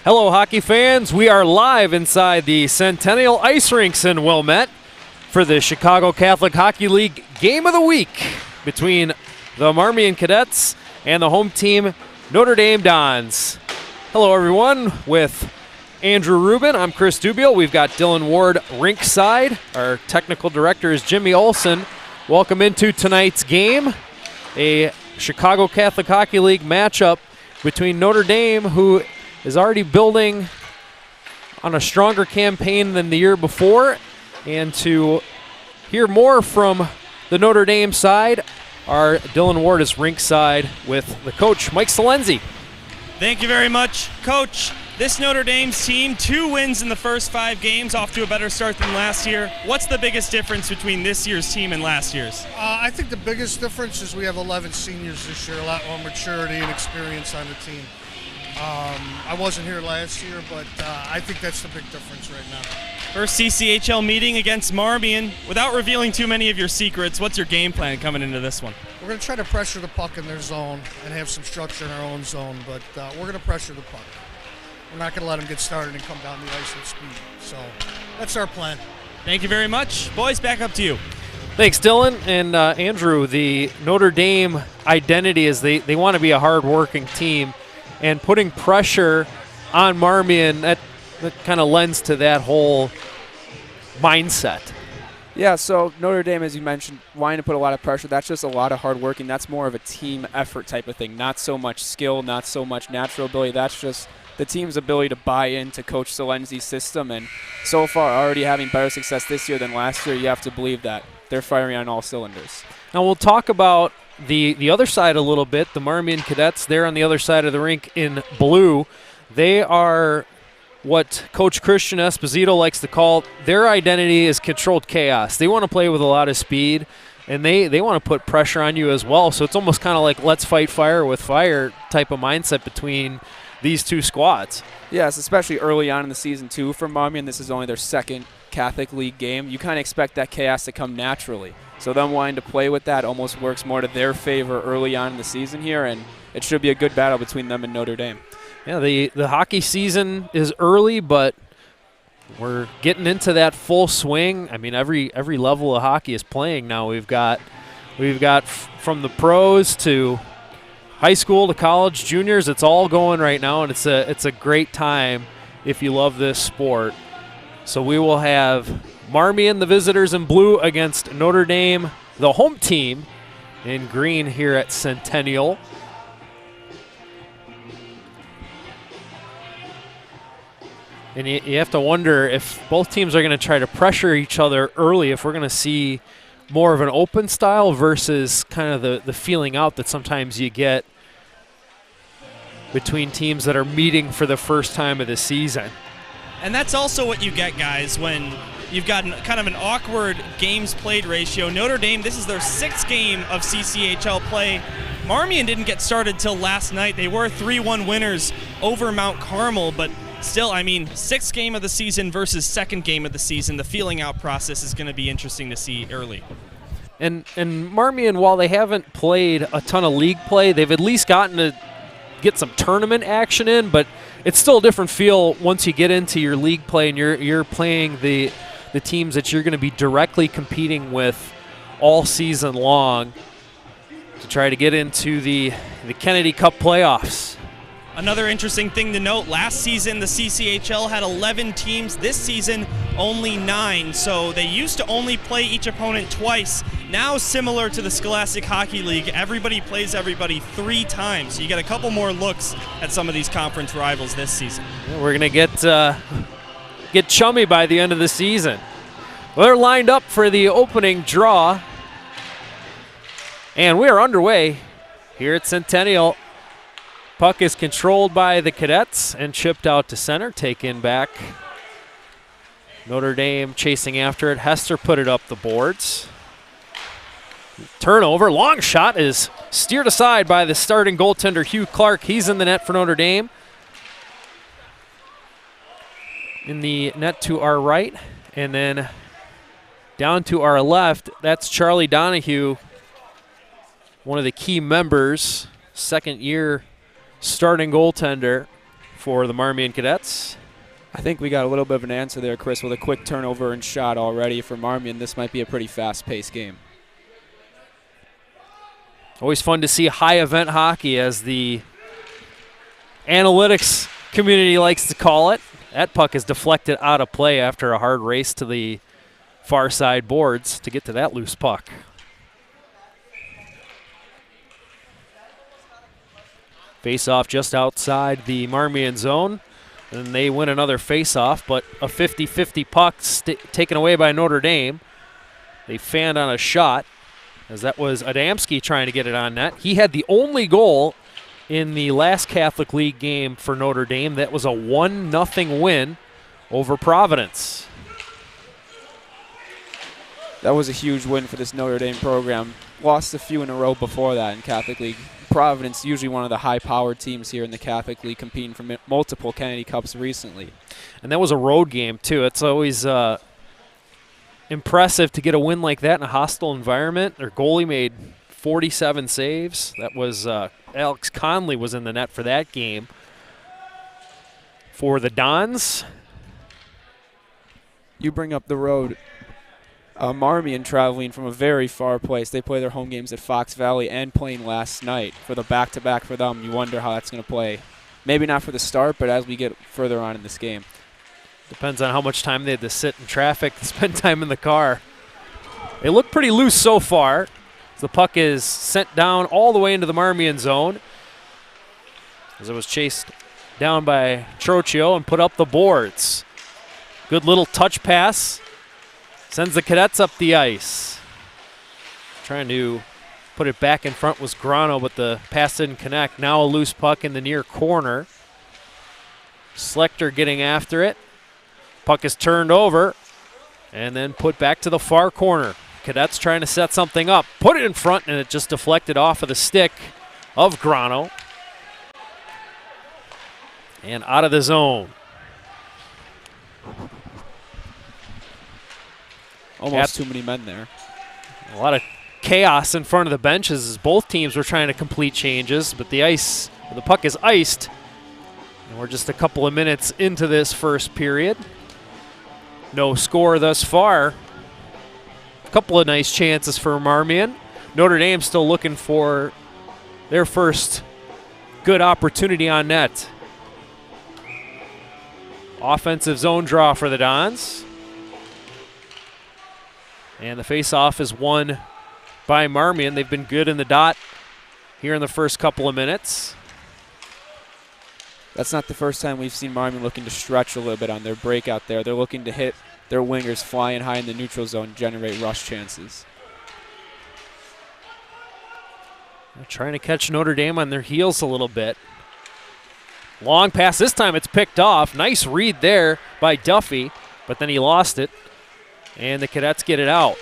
Hello, hockey fans. We are live inside the Centennial Ice Rinks in Wilmette for the Chicago Catholic Hockey League Game of the Week between the Marmion Cadets and the home team Notre Dame Dons. Hello, everyone. With Andrew Rubin, I'm Chris Dubiel. We've got Dylan Ward rinkside. Our technical director is Jimmy Olson. Welcome into tonight's game, a Chicago Catholic Hockey League matchup between Notre Dame, who is already building on a stronger campaign than the year before. And to hear more from the Notre Dame side, our Dylan Ward is rinkside with the coach, Mike Salenzi. Thank you very much, Coach. This Notre Dame's team, 2 wins in the first 5 games, off to a better start than last year. What's the biggest difference between this year's team and last year's? I think the biggest difference is we have 11 seniors this year, a lot more maturity and experience on the team. I wasn't here last year, but I think that's the big difference right now. First CCHL meeting against Marmion. Without revealing too many of your secrets, what's your game plan coming into this one? We're going to try to pressure the puck in their zone and have some structure in our own zone, but we're going to pressure the puck. We're not going to let them get started and come down the ice with speed. So that's our plan. Thank you very much. Boys, back up to you. Thanks, Dylan. And Andrew, the Notre Dame identity is they want to be a hard-working team, and putting pressure on Marmion, that kind of lends to that whole mindset. Yeah, so Notre Dame, as you mentioned, wanting to put a lot of pressure, that's just a lot of hard working. That's more of a team effort type of thing, not so much skill, not so much natural ability. That's just the team's ability to buy into Coach Salenzi's system, and so far already having better success this year than last year. You have to believe that they're firing on all cylinders. Now we'll talk about the other side a little bit. The Marmion Cadets, they're on the other side of the rink in blue. They are what Coach Christian Esposito likes to call, their identity is controlled chaos. They want to play with a lot of speed, and they want to put pressure on you as well. So it's almost kind of like let's fight fire with fire type of mindset between these two squads. Yes, especially early on in the season, too, for Marmion. This is only their second Catholic League game. You kind of expect that chaos to come naturally. So them wanting to play with that almost works more to their favor early on in the season here, and it should be a good battle between them and Notre Dame. Yeah, the hockey season is early, but we're getting into that full swing. I mean, every level of hockey is playing now. We've got from the pros to high school to college, juniors. It's all going right now, and it's a great time if you love this sport. So we will have Marmion, the visitors, in blue against Notre Dame, the home team, in green here at Centennial. And you have to wonder if both teams are going to try to pressure each other early, if we're going to see more of an open style versus kind of the feeling out that sometimes you get between teams that are meeting for the first time of the season. And that's also what you get, guys, when you've got kind of an awkward games played ratio. Notre Dame, this is their 6th game of CCHL play. Marmion didn't get started till last night. They were 3-1 winners over Mount Carmel, but still, I mean, 6th game of the season versus 2nd game of the season. The feeling out process is going to be interesting to see early. And Marmion, while they haven't played a ton of league play, they've at least gotten to get some tournament action in, but it's still a different feel once you get into your league play and you're playing the teams that you're going to be directly competing with all season long to try to get into the Kennedy Cup playoffs. Another interesting thing to note, last season the CCHL had 11 teams. This season, only 9. So they used to only play each opponent twice. Now, similar to the Scholastic Hockey League, everybody plays everybody 3 times. So you get a couple more looks at some of these conference rivals this season. Yeah, we're going to get chummy by the end of the season. Well, they're lined up for the opening draw. And we are underway here at Centennial. Puck is controlled by the Cadets and chipped out to center, taken back. Notre Dame chasing after it. Hester put it up the boards. Turnover, long shot is steered aside by the starting goaltender, Hugh Clark. He's in the net for Notre Dame. In the net to our right, and then down to our left, that's Charlie Donahue, one of the key members, second-year starting goaltender for the Marmion Cadets. I think we got a little bit of an answer there, Chris, with a quick turnover and shot already for Marmion. This might be a pretty fast-paced game. Always fun to see high event hockey, as the analytics community likes to call it. That puck is deflected out of play after a hard race to the far side boards to get to that loose puck. Face-off just outside the Marmion zone, and they win another face-off, but a 50-50 puck taken away by Notre Dame. They fanned on a shot, as that was Adamski trying to get it on net. He had the only goal in the last Catholic League game for Notre Dame. That was a 1-0 win over Providence. That was a huge win for this Notre Dame program. Lost a few in a row before that in Catholic League. Providence, usually one of the high-powered teams here in the Catholic League, competing for multiple Kennedy Cups recently. And that was a road game, too. It's always impressive to get a win like that in a hostile environment. Their goalie made 47 saves. That was Alex Conley was in the net for that game. For the Dons, you bring up the road. Marmion traveling from a very far place. They play their home games at Fox Valley and playing last night for the back-to-back for them. You wonder how that's going to play. Maybe not for the start, but as we get further on in this game. Depends on how much time they had to sit in traffic, spend time in the car. They look pretty loose so far. The puck is sent down all the way into the Marmion zone, as it was chased down by Trocchio and put up the boards. Good little touch pass. Sends the Cadets up the ice. Trying to put it back in front was Grano, but the pass didn't connect. Now a loose puck in the near corner. Slechter getting after it. Puck is turned over and then put back to the far corner. Cadets trying to set something up. Put it in front, and it just deflected off of the stick of Grano. And out of the zone. Almost too many men there. A lot of chaos in front of the benches as both teams were trying to complete changes, but the puck is iced. And we're just a couple of minutes into this first period. No score thus far. A couple of nice chances for Marmion. Notre Dame still looking for their first good opportunity on net. Offensive zone draw for the Dons. And the face-off is won by Marmion. They've been good in the dot here in the first couple of minutes. That's not the first time we've seen Marmion looking to stretch a little bit on their breakout there. They're looking to hit their wingers flying high in the neutral zone, generate rush chances. They're trying to catch Notre Dame on their heels a little bit. Long pass. This time it's picked off. Nice read there by Duffy, but then he lost it. And the Cadets get it out.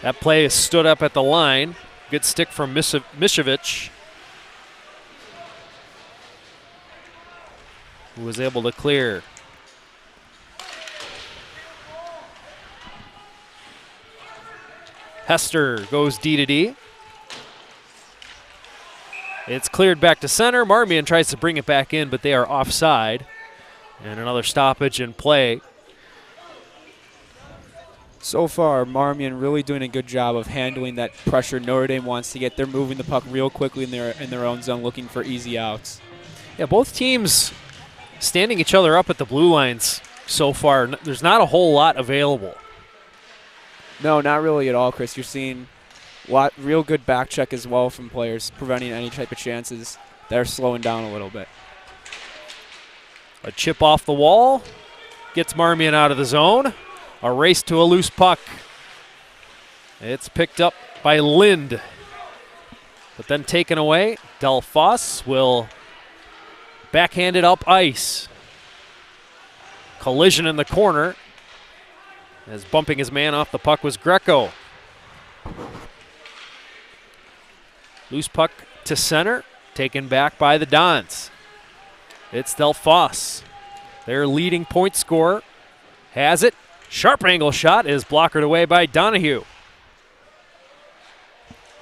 That play is stood up at the line. Good stick from Mishevic, who was able to clear. Hester goes D to D. It's cleared back to center. Marmion tries to bring it back in, but they are offside. And another stoppage in play. So far, Marmion really doing a good job of handling that pressure Notre Dame wants to get. They're moving the puck real quickly in their own zone, looking for easy outs. Yeah, both teams standing each other up at the blue lines so far. There's not a whole lot available. No, not really at all, Chris. You're seeing real good back check as well from players, preventing any type of chances. They're slowing down a little bit. A chip off the wall gets Marmion out of the zone. A race to a loose puck. It's picked up by Lind, but then taken away. Delphos will backhand it up ice. Collision in the corner, as bumping his man off the puck was Greco. Loose puck to center, taken back by the Dons. It's Delphos, their leading point scorer. Has it. Sharp angle shot is blockered away by Donahue.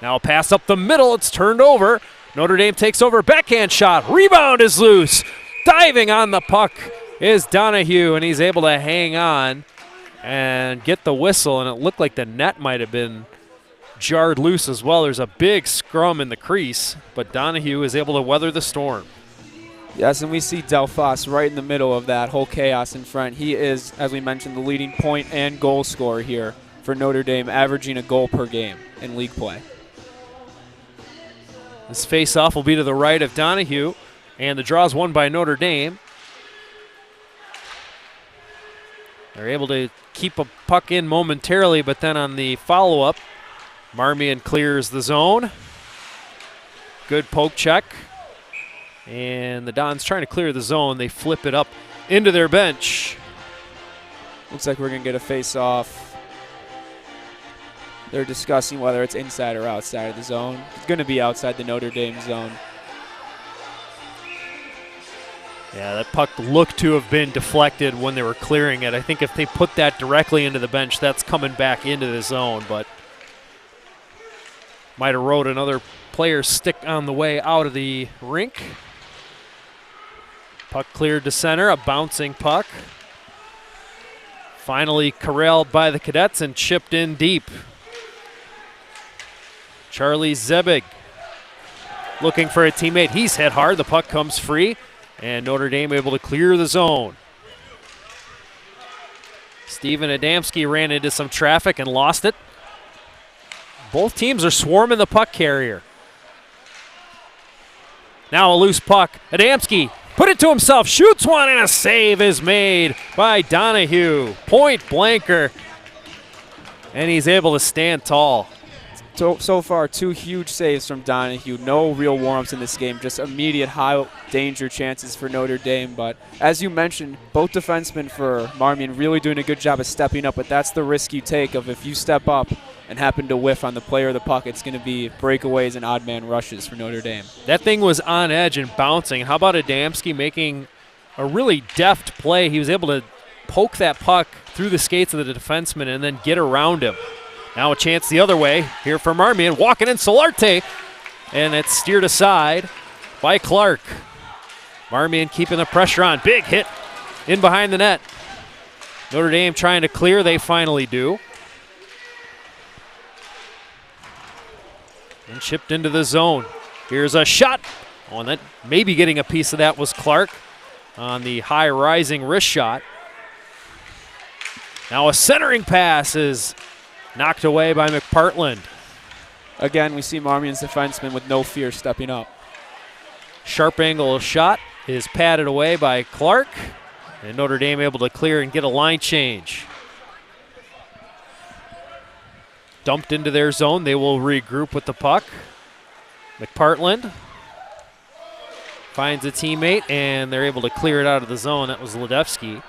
Now a pass up the middle. It's turned over Notre Dame takes over, backhand shot, rebound is loose. Diving on the puck is Donahue, and he's able to hang on and get the whistle, and it looked like the net might have been jarred loose as well. There's a big scrum in the crease, but Donahue is able to weather the storm. Yes, and we see Delphos right in the middle of that whole chaos in front. He is, as we mentioned, the leading point and goal scorer here for Notre Dame, averaging a goal per game in league play. This face-off will be to the right of Donahue, and the draw is won by Notre Dame. They're able to keep a puck in momentarily, but then on the follow-up, Marmion clears the zone. Good poke check. And the Dons trying to clear the zone. They flip it up into their bench. Looks like we're going to get a face-off. They're discussing whether it's inside or outside of the zone. It's going to be outside the Notre Dame zone. Yeah, that puck looked to have been deflected when they were clearing it. I think if they put that directly into the bench, that's coming back into the zone, but might have rode another player's stick on the way out of the rink. Puck cleared to center, a bouncing puck. Finally corralled by the Cadets and chipped in deep. Charlie Zebig looking for a teammate. He's hit hard. The puck comes free, and Notre Dame able to clear the zone. Steven Adamski ran into some traffic and lost it. Both teams are swarming the puck carrier. Now a loose puck. Adamski put it to himself, shoots one, and a save is made by Donahue. Point blanker. And he's able to stand tall. So far, 2 huge saves from Donahue. No real warm-ups in this game, just immediate high-danger chances for Notre Dame. But as you mentioned, both defensemen for Marmion really doing a good job of stepping up, but that's the risk you take of if you step up and happen to whiff on the player of the puck, it's going to be breakaways and odd man rushes for Notre Dame. That thing was on edge and bouncing. How about Adamski making a really deft play? He was able to poke that puck through the skates of the defenseman and then get around him. Now a chance the other way here for Marmion. Walking in Solarte, and it's steered aside by Clark. Marmion keeping the pressure on. Big hit in behind the net. Notre Dame trying to clear. They finally do. And chipped into the zone. Here's a shot. Oh, and that maybe getting a piece of that was Clark on the high rising wrist shot. Now a centering pass is knocked away by McPartland. Again, we see Marmion's defenseman with no fear stepping up. Sharp angle shot is patted away by Clark, and Notre Dame able to clear and get a line change. Dumped into their zone. They will regroup with the puck. McPartland finds a teammate, and they're able to clear it out of the zone. That was Ledevsky.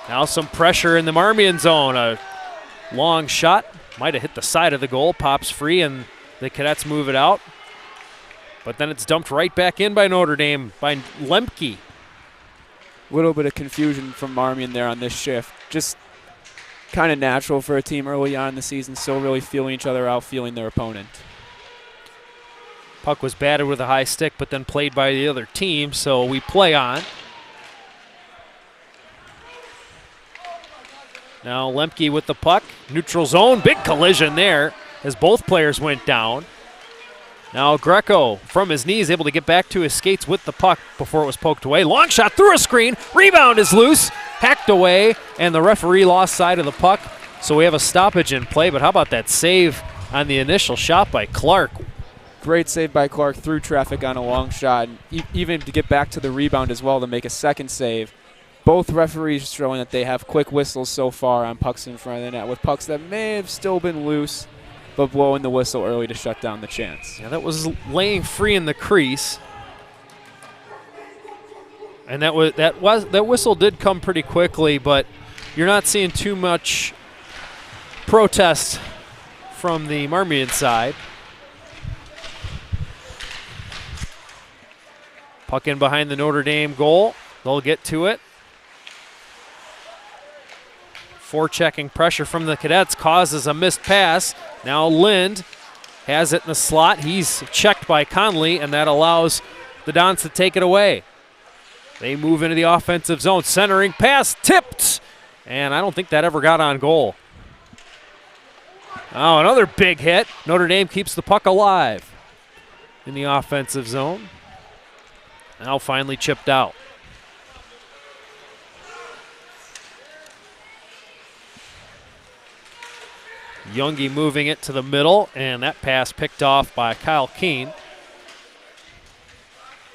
Now some pressure in the Marmion zone. A long shot. Might have hit the side of the goal. Pops free, and the Cadets move it out. But then it's dumped right back in by Notre Dame, by Lemke. A little bit of confusion from Marmion there on this shift. Just kind of natural for a team early on in the season, still really feeling each other out, feeling their opponent. Puck was batted with a high stick, but then played by the other team, so we play on. Now Lemke with the puck, neutral zone, big collision there as both players went down. Now Greco from his knees able to get back to his skates with the puck before it was poked away. Long shot through a screen, rebound is loose, hacked away, and the referee lost sight of the puck. So we have a stoppage in play, but how about that save on the initial shot by Clark? Great save by Clark through traffic on a long shot, and even to get back to the rebound as well to make a second save. Both referees showing that they have quick whistles so far on pucks in front of the net, with pucks that may have still been loose, but blowing the whistle early to shut down the chance. Yeah, that was laying free in the crease. And that whistle did come pretty quickly, but you're not seeing too much protest from the Marmion side. Puck in behind the Notre Dame goal. They'll get to it. Forechecking pressure from the Cadets causes a missed pass. Now Lind has it in the slot. He's checked by Conley, and that allows the Dons to take it away. They move into the offensive zone. Centering pass tipped, and I don't think that ever got on goal. Oh, another big hit. Notre Dame keeps the puck alive in the offensive zone. Now finally chipped out. Youngie moving it to the middle, and that pass picked off by Kyle Keene.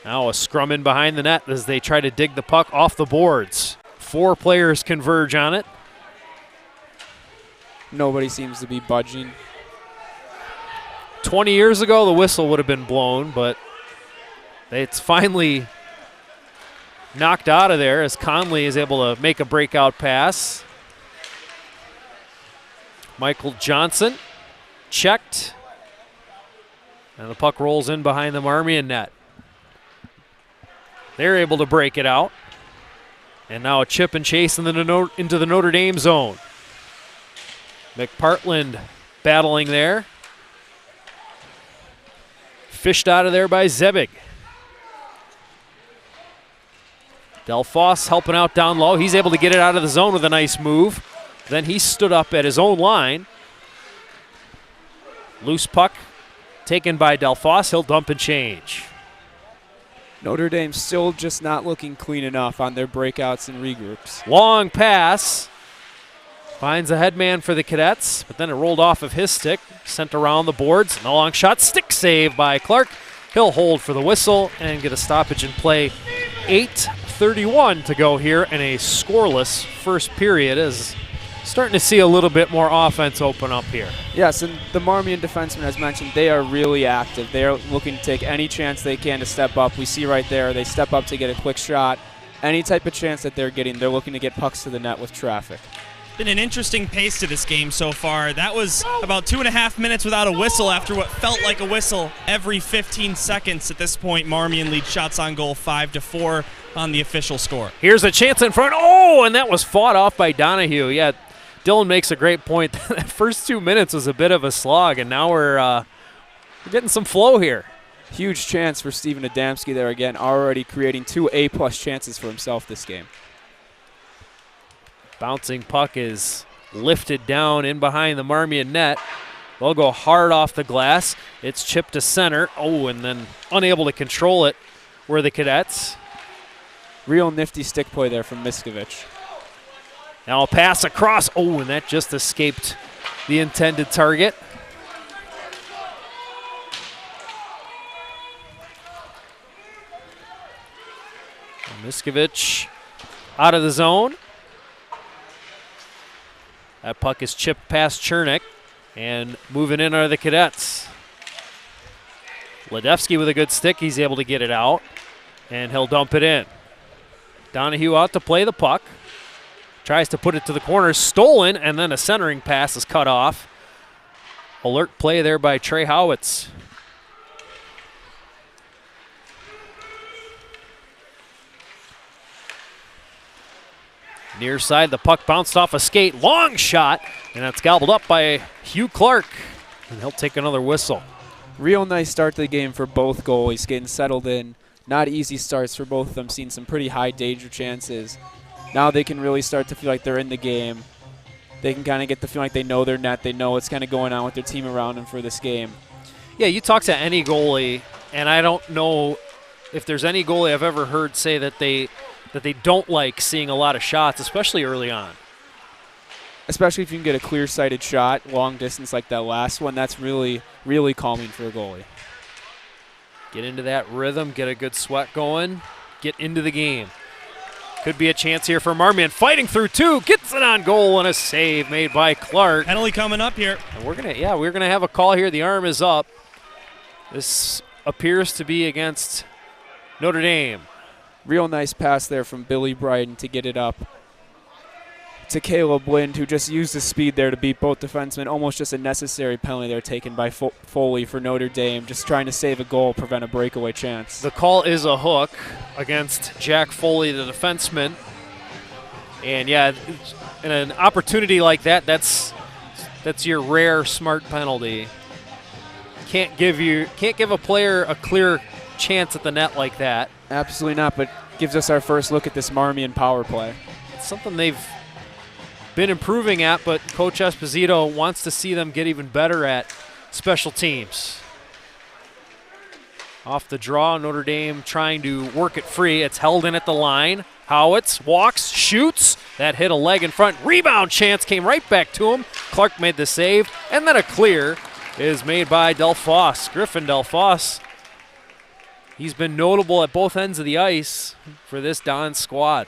Now a scrum in behind the net as they try to dig the puck off the boards. 4 players converge on it. Nobody seems to be budging. 20 years ago, the whistle would have been blown, but it's finally knocked out of there as Conley is able to make a breakout pass. Michael Johnson checked, and the puck rolls in behind the Marmion net. They're able to break it out, and now a chip and chase into the Notre Dame zone. McPartland battling there. Fished out of there by Zebig. Delfoss helping out down low. He's able to get it out of the zone with a nice move. Then he stood up at his own line. Loose puck taken by Delfoss. He'll dump and change. Notre Dame still just not looking clean enough on their breakouts and regroups. Long pass. Finds a headman for the Cadets, but then it rolled off of his stick, sent around the boards. And a long shot, stick save by Clark. He'll hold for the whistle and get a stoppage in play. 8:31 to go here in a scoreless first period, as starting to see a little bit more offense open up here. Yes, and the Marmion defensemen, as mentioned, they are really active. They are looking to take any chance they can to step up. We see right there, they step up to get a quick shot. Any type of chance that they're getting, they're looking to get pucks to the net with traffic. Been an interesting pace to this game so far. That was about 2.5 minutes without a whistle after what felt like a whistle every 15 seconds. At this point, Marmion leads shots on goal 5-4 on the official score. Here's a chance in front. Oh, and that was fought off by Donahue. Yeah, Dylan makes a great point. That first 2 minutes was a bit of a slog, and now we're getting some flow here. Huge chance for Steven Adamski there again, already creating 2 A-plus chances for himself this game. Bouncing puck is lifted down in behind the Marmion net. They'll go hard off the glass. It's chipped to center. Oh, and then unable to control it were the Cadets. Real nifty stick play there from Miskovich. Now a pass across. Oh, and that just escaped the intended target. Miskovich out of the zone. That puck is chipped past Chernick, and moving in are the Cadets. Ledevsky with a good stick. He's able to get it out, and he'll dump it in. Donahue out to play the puck. Tries to put it to the corner. Stolen, and then a centering pass is cut off. Alert play there by Trey Howitz. Near side, the puck bounced off a skate. Long shot, and that's gobbled up by Hugh Clark. And he'll take another whistle. Real nice start to the game for both goalies, getting settled in. Not easy starts for both of them, seeing some pretty high danger chances. Now they can really start to feel like they're in the game. They can kind of get the feeling like they know their net. They know what's kind of going on with their team around them for this game. Yeah, you talk to any goalie, and I don't know if there's any goalie I've ever heard say that they don't like seeing a lot of shots, especially early on. Especially if you can get a clear-sighted shot, long distance like that last one, that's really, really calming for a goalie. Get into that rhythm, get a good sweat going, get into the game. Could be a chance here for Marmion, fighting through 2, gets it on goal, and a save made by Clark. Penalty coming up here. And we're gonna have a call here. The arm is up. This appears to be against Notre Dame. Real nice pass there from Billy Bryden to get it up to Caleb Lind, who just used the speed there to beat both defensemen. Almost just a necessary penalty there taken by Foley for Notre Dame, just trying to save a goal, prevent a breakaway chance. The call is a hook against Jack Foley, the defenseman. And yeah, in an opportunity like that, that's your rare smart penalty. Can't give a player a clear chance at the net like that. Absolutely not, but gives us our first look at this Marmion power play. It's something they've been improving at, but Coach Esposito wants to see them get even better at special teams. Off the draw, Notre Dame trying to work it free. It's held in at the line. Howitz walks, shoots. That hit a leg in front. Rebound chance came right back to him. Clark made the save, and then a clear is made by Delfosse. Griffin Delfosse. He's been notable at both ends of the ice for this Don squad.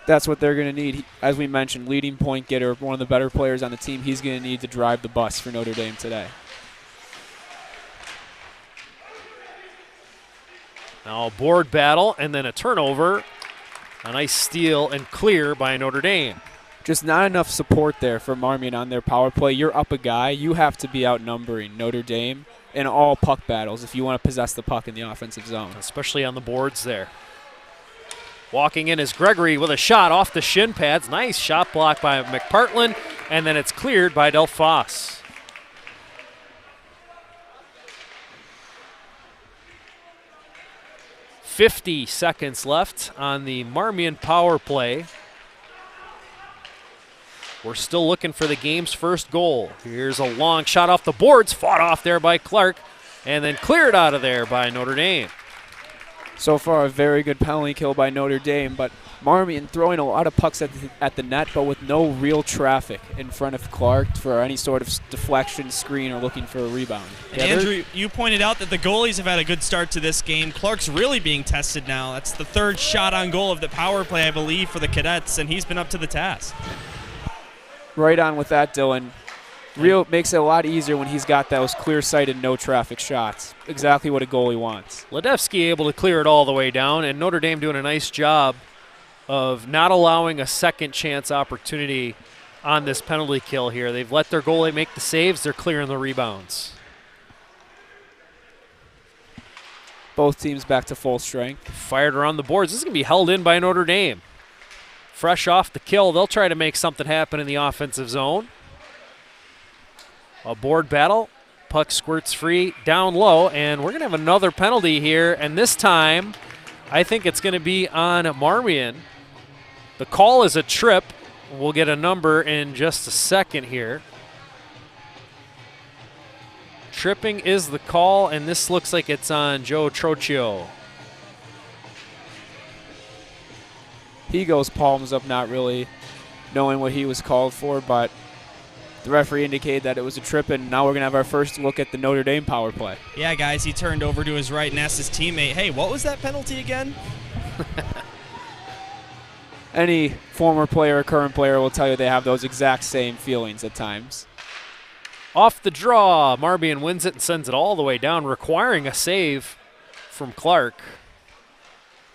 That's what they're going to need. As we mentioned, leading point getter, one of the better players on the team. He's going to need to drive the bus for Notre Dame today. Now a board battle and then a turnover. A nice steal and clear by Notre Dame. Just not enough support there for Marmion on their power play. You're up a guy. You have to be outnumbering Notre Dame in all puck battles if you want to possess the puck in the offensive zone. Especially on the boards there. Walking in is Gregory with a shot off the shin pads. Nice shot block by McPartland, and then it's cleared by Delfosse. .50 seconds left on the Marmion power play. We're still looking for the game's first goal. Here's a long shot off the boards, fought off there by Clark, and then cleared out of there by Notre Dame. So far, a very good penalty kill by Notre Dame, but Marmion throwing a lot of pucks at the net, but with no real traffic in front of Clark for any sort of deflection, screen, or looking for a rebound. And Andrew, you pointed out that the goalies have had a good start to this game. Clark's really being tested now. That's the third shot on goal of the power play, I believe, for the Cadets, and he's been up to the task. Right on with that, Dylan. Real makes it a lot easier when he's got those clear-sighted, no-traffic shots. Exactly what a goalie wants. Ledevsky able to clear it all the way down, and Notre Dame doing a nice job of not allowing a second chance opportunity on this penalty kill here. They've let their goalie make the saves. They're clearing the rebounds. Both teams back to full strength. Fired around the boards. This is going to be held in by Notre Dame. Fresh off the kill, they'll try to make something happen in the offensive zone. A board battle. Puck squirts free down low, and we're going to have another penalty here, and this time I think it's going to be on Marmion. The call is a trip. We'll get a number in just a second here. Tripping is the call, and this looks like it's on Joe Trocchio. He goes palms up, not really knowing what he was called for, but the referee indicated that it was a trip, and now we're going to have our first look at the Notre Dame power play. Yeah, guys, he turned over to his right and asked his teammate, hey, what was that penalty again? Any former player or current player will tell you they have those exact same feelings at times. Off the draw, Marmion wins it and sends it all the way down, requiring a save from Clark.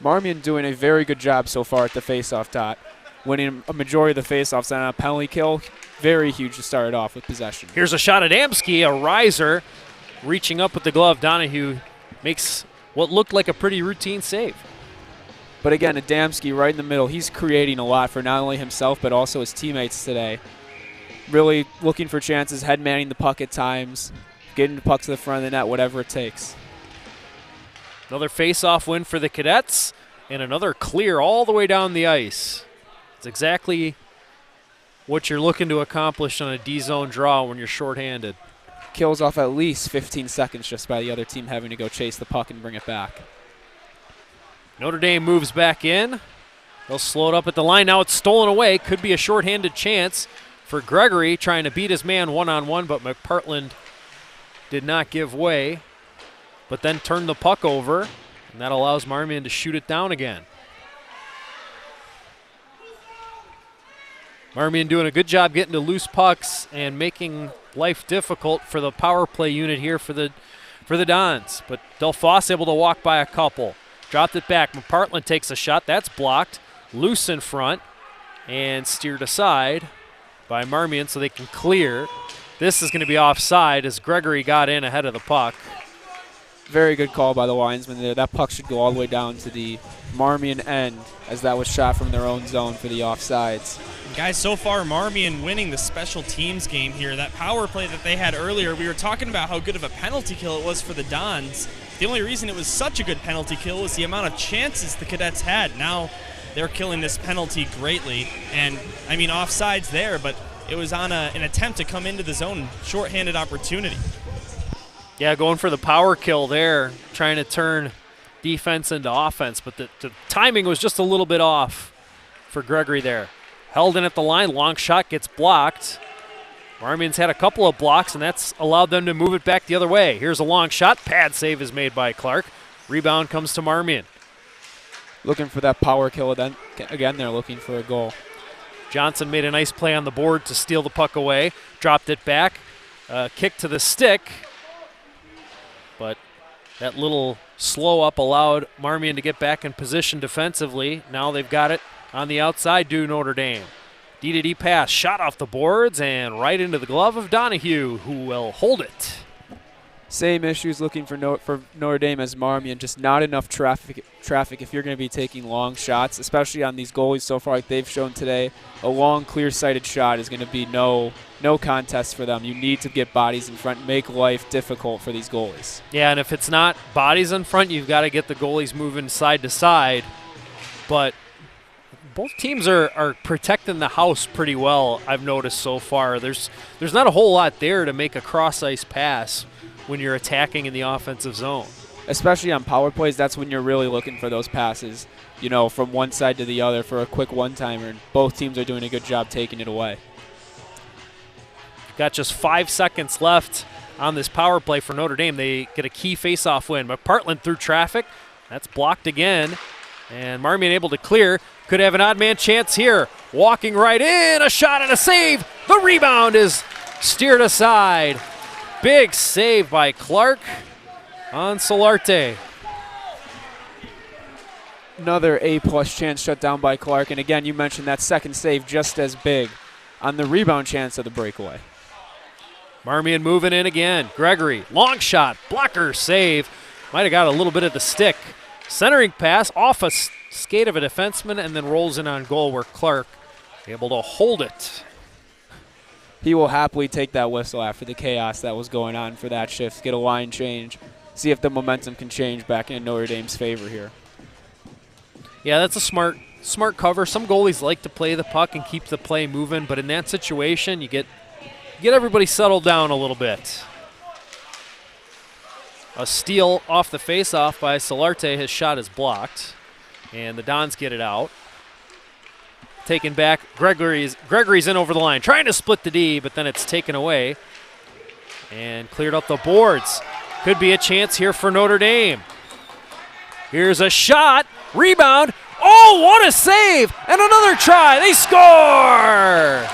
Marmion doing a very good job so far at the faceoff dot, winning a majority of the faceoffs on a penalty kill. Very huge to start it off with possession. Here's a shot at Adamski, a riser, reaching up with the glove. Donahue makes what looked like a pretty routine save. But again, Adamski right in the middle. He's creating a lot for not only himself but also his teammates today. Really looking for chances, head manning the puck at times, getting the puck to the front of the net, whatever it takes. Another face-off win for the Cadets, and another clear all the way down the ice. It's exactly what you're looking to accomplish on a D-zone draw when you're shorthanded. Kills off at least 15 seconds just by the other team having to go chase the puck and bring it back. Notre Dame moves back in. They'll slow it up at the line. Now it's stolen away. Could be a shorthanded chance for Gregory trying to beat his man one-on-one, but McPartland did not give way, but then turned the puck over, and that allows Marmion to shoot it down again. Marmion doing a good job getting to loose pucks and making life difficult for the power play unit here for the Dons. But Delfosse able to walk by a couple. Dropped it back. McPartland takes a shot. That's blocked. Loose in front and steered aside by Marmion so they can clear. This is going to be offside as Gregory got in ahead of the puck. Very good call by the linesman there. That puck should go all the way down to the Marmion end, as that was shot from their own zone for the offsides. Guys, so far Marmion winning the special teams game here. That power play that they had earlier, we were talking about how good of a penalty kill it was for the Dons. The only reason it was such a good penalty kill was the amount of chances the Cadets had. Now they're killing this penalty greatly. And, I mean, offsides there, but it was on an attempt to come into the zone, shorthanded opportunity. Yeah, going for the power kill there, trying to turn defense into offense, but the timing was just a little bit off for Gregory there. Held in at the line, long shot gets blocked. Marmion's had a couple of blocks, and that's allowed them to move it back the other way. Here's a long shot. Pad save is made by Clark. Rebound comes to Marmion. Looking for that power kill then. Again, they're looking for a goal. Johnson made a nice play on the board to steal the puck away. Dropped it back. Kick to the stick. But that little slow up allowed Marmion to get back in position defensively. Now they've got it on the outside, do Notre Dame. D-to-D pass, shot off the boards and right into the glove of Donahue, who will hold it. Same issues looking for Notre Dame as Marmion, just not enough traffic if you're going to be taking long shots, especially on these goalies so far like they've shown today. A long, clear-sighted shot is going to be no contest for them. You need to get bodies in front, make life difficult for these goalies. Yeah, and if it's not bodies in front, you've got to get the goalies moving side to side. But both teams are protecting the house pretty well, I've noticed so far. There's not a whole lot there to make a cross-ice pass when you're attacking in the offensive zone. Especially on power plays, that's when you're really looking for those passes, you know, from one side to the other for a quick one-timer. And both teams are doing a good job taking it away. Got just 5 seconds left on this power play for Notre Dame. They get a key face-off win. McPartland through traffic. That's blocked again. And Marmion able to clear. Could have an odd man chance here. Walking right in, a shot and a save. The rebound is steered aside. Big save by Clark on Solarte. Another A-plus chance shut down by Clark. And again, you mentioned that second save just as big on the rebound chance of the breakaway. Marmion moving in again. Gregory, long shot, blocker save. Might have got a little bit of the stick. Centering pass off a skate of a defenseman and then rolls in on goal where Clark able to hold it. He will happily take that whistle after the chaos that was going on for that shift. Get a line change, see if the momentum can change back in Notre Dame's favor here. Yeah, that's a smart cover. Some goalies like to play the puck and keep the play moving, but in that situation, you get everybody settled down a little bit. A steal off the faceoff by Solarte. His shot is blocked, and the Dons get it out. Taken back. Gregory's in over the line, trying to split the D, but then it's taken away and cleared up the boards. Could be a chance here for Notre Dame. Here's a shot. Rebound. Oh, what a save! And another try. They score!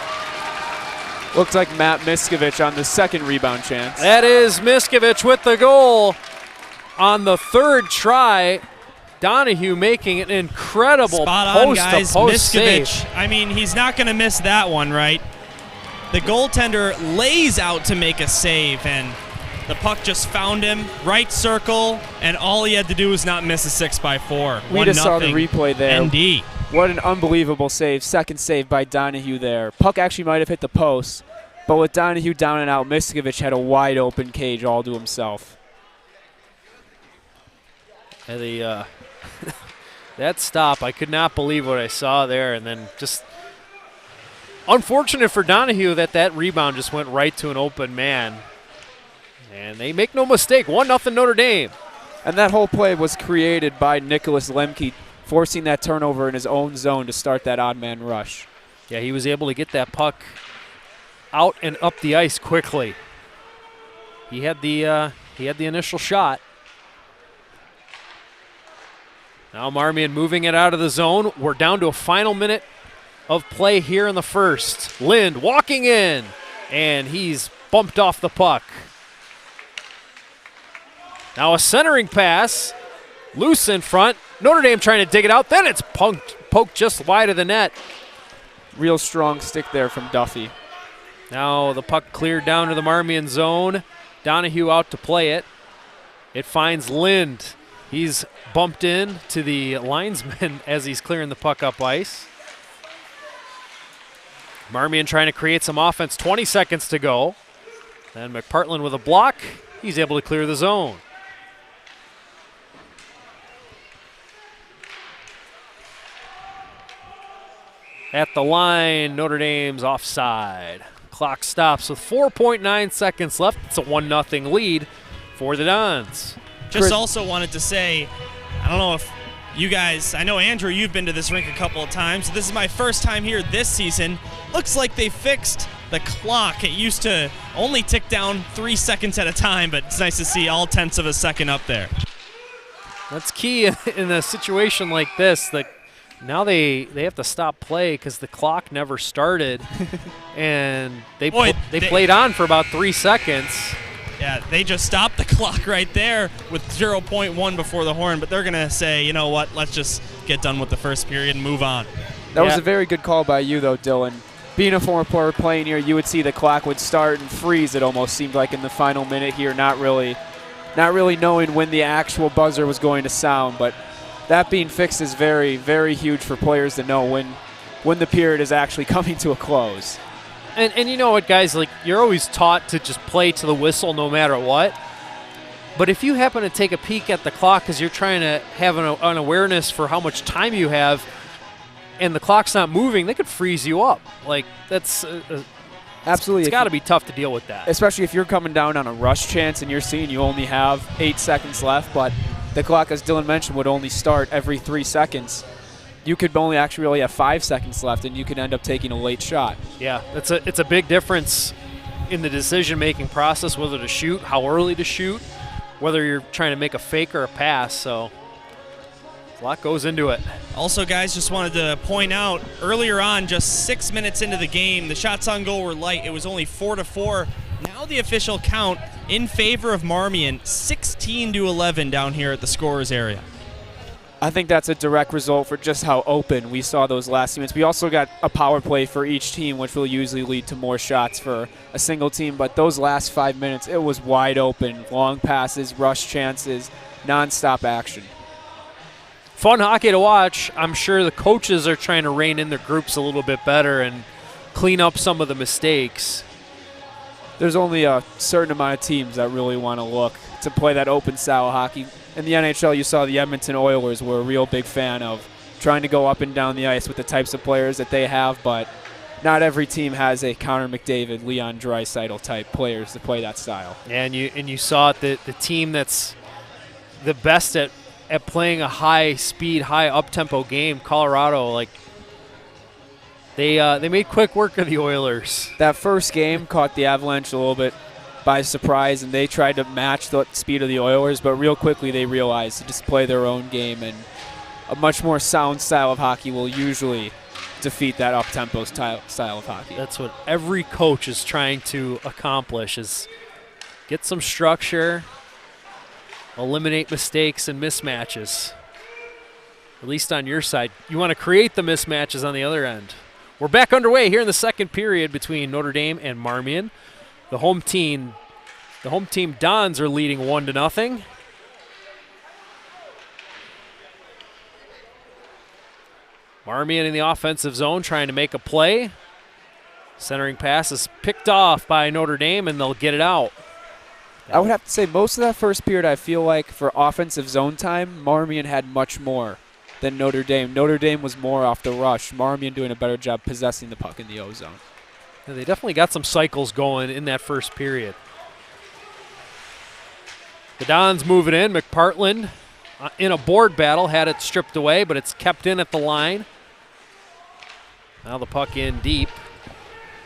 Looks like Matt Miskovich on the second rebound chance. That is Miskovich with the goal on the third try. Donahue making an incredible spot on, guys. post-to-post Miskovich, save. I mean, he's not going to miss that one, right? The goaltender lays out to make a save, and the puck just found him, right circle, and all he had to do was not miss a 6x4. We just saw the replay there. ND. What an unbelievable save. Second save by Donahue there. Puck actually might have hit the post, but with Donahue down and out, Miskovich had a wide open cage all to himself. And that stop, I could not believe what I saw there, and then just unfortunate for Donahue that rebound just went right to an open man. And they make no mistake, 1-0 Notre Dame. And that whole play was created by Nicholas Lemke, forcing that turnover in his own zone to start that odd man rush. Yeah, he was able to get that puck out and up the ice quickly. He had the initial shot. Now Marmion moving it out of the zone. We're down to a final minute of play here in the first. Lind walking in, and he's bumped off the puck. Now a centering pass, loose in front. Notre Dame trying to dig it out. Then it's poked just wide of the net. Real strong stick there from Duffy. Now the puck cleared down to the Marmion zone. Donahue out to play it. It finds Lind. He's bumped in to the linesman as he's clearing the puck up ice. Marmion trying to create some offense, 20 seconds to go. And McPartland with a block. He's able to clear the zone. At the line, Notre Dame's offside. Clock stops with 4.9 seconds left. It's a 1-0 lead for the Dons. Just also wanted to say, I don't know if you guys, I know Andrew, you've been to this rink a couple of times. This is my first time here this season. Looks like they fixed the clock. It used to only tick down 3 seconds at a time, but it's nice to see all tenths of a second up there. That's key in a situation like this. That now they have to stop play because the clock never started, and they played on for about 3 seconds. Yeah, they just stopped the clock right there with 0.1 before the horn, but they're going to say, you know what, let's just get done with the first period and move on. That was a very good call by you, though, Dylan. Being a former player playing here, you would see the clock would start and freeze, it almost seemed like, in the final minute here, not really knowing when the actual buzzer was going to sound. But that being fixed is very, very huge for players to know when the period is actually coming to a close. And you know what, guys, like, you're always taught to just play to the whistle no matter what. But if you happen to take a peek at the clock because you're trying to have an awareness for how much time you have and the clock's not moving, they could freeze you up. Like, that's absolutely. It's got to be tough to deal with that. Especially if you're coming down on a rush chance and you're seeing you only have 8 seconds left, but the clock, as Dylan mentioned, would only start every 3 seconds. You could only actually really have 5 seconds left, and you could end up taking a late shot. Yeah, it's a big difference in the decision-making process, whether to shoot, how early to shoot, whether you're trying to make a fake or a pass. So a lot goes into it. Also, guys, just wanted to point out, earlier on, just 6 minutes into the game, the shots on goal were light. It was only 4-4. Now the official count in favor of Marmion, 16-11 down here at the scorer's area. I think that's a direct result for just how open we saw those last minutes. We also got a power play for each team, which will usually lead to more shots for a single team. But those last 5 minutes, it was wide open. Long passes, rush chances, nonstop action. Fun hockey to watch. I'm sure the coaches are trying to rein in their groups a little bit better and clean up some of the mistakes. There's only a certain amount of teams that really want to look to play that open style hockey. In the NHL, you saw the Edmonton Oilers were a real big fan of trying to go up and down the ice with the types of players that they have, but not every team has a Connor McDavid, Leon Draisaitl type players to play that style. Yeah, and you saw it, the team that's the best at playing a high-speed, high up-tempo game, Colorado, like, they made quick work of the Oilers. That first game caught the Avalanche a little bit by surprise, and they tried to match the speed of the Oilers, but real quickly they realized to just play their own game, and a much more sound style of hockey will usually defeat that up-tempo style of hockey. That's what every coach is trying to accomplish, is get some structure, eliminate mistakes and mismatches. At least on your side. You want to create the mismatches on the other end. We're back underway here in the second period between Notre Dame and Marmion. The home team Dons are leading 1-0. Marmion in the offensive zone trying to make a play. Centering pass is picked off by Notre Dame, and they'll get it out. I would have to say most of that first period, I feel like for offensive zone time, Marmion had much more than Notre Dame. Notre Dame was more off the rush. Marmion doing a better job possessing the puck in the O zone. Yeah, they definitely got some cycles going in that first period. The Dons move it in. McPartland in a board battle had it stripped away, but it's kept in at the line. Now the puck in deep.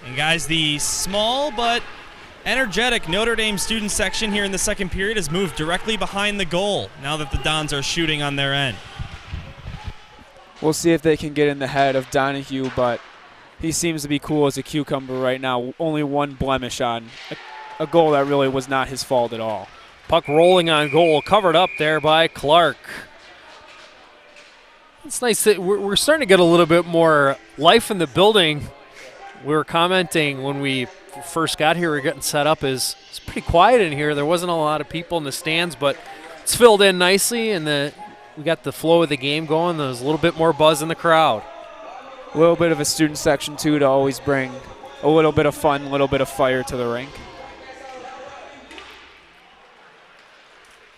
And guys, the small but energetic Notre Dame student section here in the second period has moved directly behind the goal now that the Dons are shooting on their end. We'll see if they can get in the head of Donahue, but he seems to be cool as a cucumber right now. Only one blemish on a goal that really was not his fault at all. Puck rolling on goal, covered up there by Clark. It's nice that we're starting to get a little bit more life in the building we were commenting when we first got here, we were getting set up, it's pretty quiet in here. There wasn't a lot of people in the stands, but it's filled in nicely, and we got the flow of the game going. There's a little bit more buzz in the crowd. A little bit of a student section, too, to always bring a little bit of fun, a little bit of fire to the rink.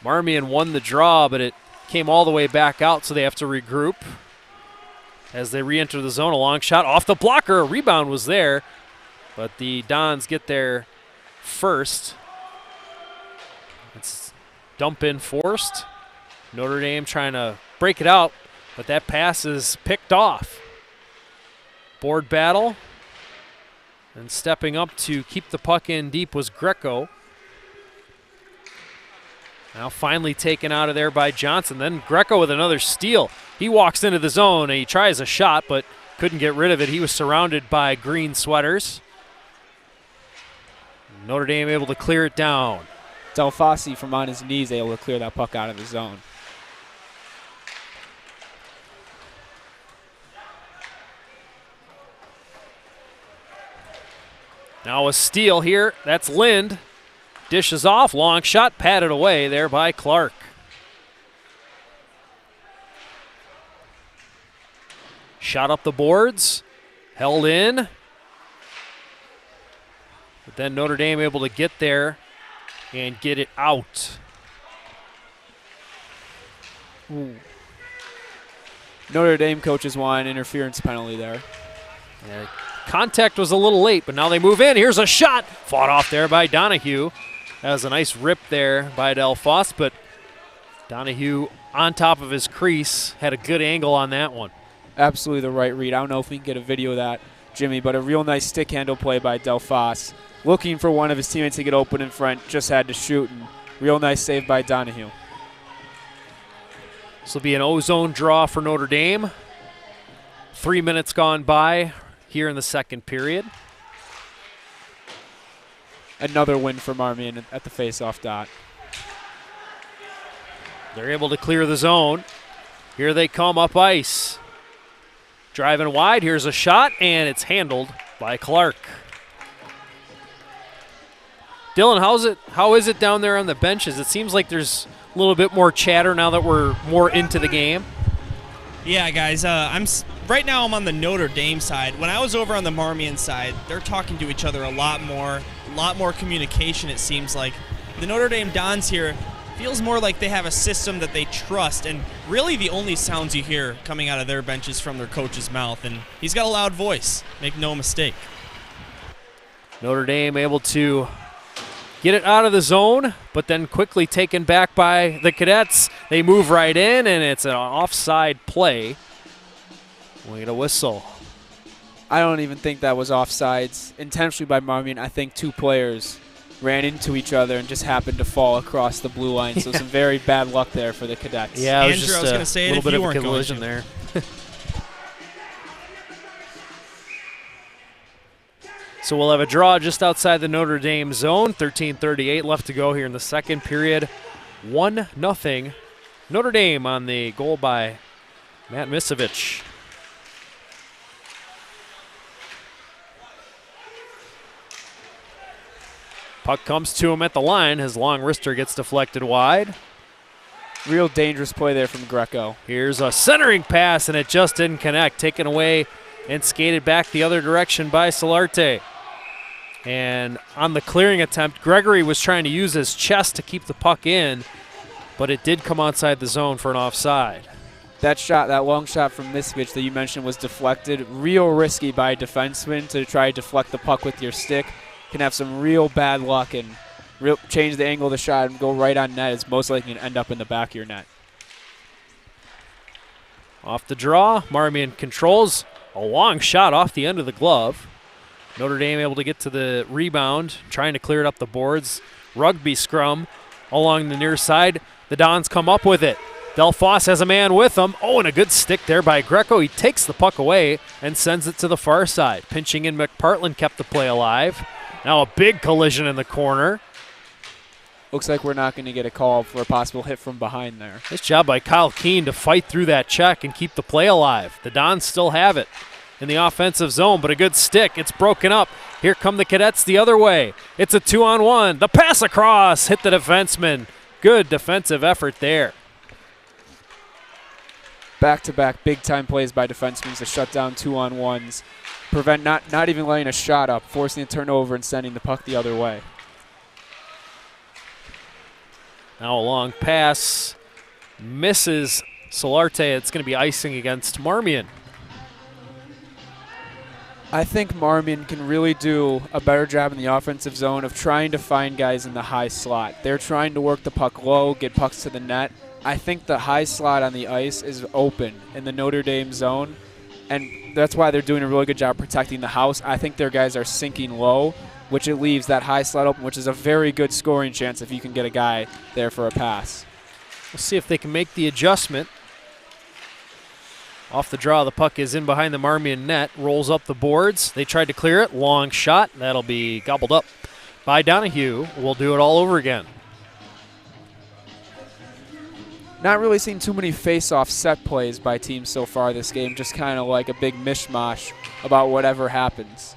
Marmion won the draw, but it came all the way back out, so they have to regroup. As they re-enter the zone, a long shot off the blocker. A rebound was there, but the Dons get there first. It's dump in forced. Notre Dame trying to break it out, but that pass is picked off. Board battle. And stepping up to keep the puck in deep was Greco. Now finally taken out of there by Johnson. Then Greco with another steal. He walks into the zone and he tries a shot, but couldn't get rid of it. He was surrounded by green sweaters. Notre Dame able to clear it down. Del Fosse from on his knees able to clear that puck out of the zone. Now a steal here. That's Lind. Dishes off. Long shot patted away there by Clark. Shot up the boards. Held in. But then Notre Dame able to get there and get it out. Ooh. Notre Dame coaches want an interference penalty there. Yeah, contact was a little late, but now they move in. Here's a shot. Fought off there by Donahue. That was a nice rip there by Del Fosse, but Donahue on top of his crease had a good angle on that one. Absolutely the right read. I don't know if we can get a video of that, Jimmy, but a real nice stick handle play by Del Fosse. Looking for one of his teammates to get open in front, just had to shoot, and real nice save by Donahue. This will be an O-zone draw for Notre Dame. 3 minutes gone by here in the second period. Another win for Marmion at the face-off dot. They're able to clear the zone. Here they come up ice. Driving wide, here's a shot, and it's handled by Clark. Dylan, how is it down there on the benches? It seems like there's a little bit more chatter now that we're more into the game. Yeah, guys, right now I'm on the Notre Dame side. When I was over on the Marmion side, they're talking to each other a lot more communication, it seems like. The Notre Dame Dons here feels more like they have a system that they trust, and really the only sounds you hear coming out of their bench is from their coach's mouth, and he's got a loud voice, make no mistake. Notre Dame able to get it out of the zone, but then quickly taken back by the Cadets. They move right in, and it's an offside play. We get a whistle. I don't even think that was offsides intentionally by Marmion. I think two players ran into each other and just happened to fall across the blue line. So some very bad luck there for the Cadets. Yeah, it was Andrew, just I was going to say a it little if bit you of a weren't going collision to. there. So we'll have a draw just outside the Notre Dame zone. 13:38 left to go here in the second period. 1-0 Notre Dame on the goal by Matt Misevich. Puck comes to him at the line. His long wrister gets deflected wide. Real dangerous play there from Greco. Here's a centering pass, and it just didn't connect. Taken away and skated back the other direction by Solarte. And on the clearing attempt, Gregory was trying to use his chest to keep the puck in, but it did come outside the zone for an offside. That shot, that long shot from Misevich that you mentioned was deflected. Real risky by a defenseman to try to deflect the puck with your stick. Can have some real bad luck and change the angle of the shot and go right on net. It's most likely going to end up in the back of your net. Off the draw, Marmion controls a long shot off the end of the glove. Notre Dame able to get to the rebound, trying to clear it up the boards. Rugby scrum along the near side. The Dons come up with it. Del Fosse has a man with him. Oh, and a good stick there by Greco. He takes the puck away and sends it to the far side. Pinching in McPartland kept the play alive. Now a big collision in the corner. Looks like we're not going to get a call for a possible hit from behind there. Nice job by Kyle Keene to fight through that check and keep the play alive. The Dons still have it. in the offensive zone, but a good stick. It's broken up. Here come the Cadets the other way. It's a 2-on-1. The pass across hit the defenseman. Good defensive effort there. Back-to-back big-time plays by defensemen to shut down 2-on-1s, prevent not even letting a shot up, forcing a turnover and sending the puck the other way. Now a long pass. Misses Solarte. It's going to be icing against Marmion. I think Marmion can really do a better job in the offensive zone of trying to find guys in the high slot. They're trying to work the puck low, get pucks to the net. I think the high slot on the ice is open in the Notre Dame zone, and that's why they're doing a really good job protecting the house. I think their guys are sinking low, which it leaves that high slot open, which is a very good scoring chance if you can get a guy there for a pass. We'll see if they can make the adjustment. Off the draw, the puck is in behind the Marmion net, rolls up the boards. They tried to clear it, long shot. That'll be gobbled up by Donahue. We'll do it all over again. Not really seeing too many face-off set plays by teams so far this game, just kind of like a big mishmash about whatever happens.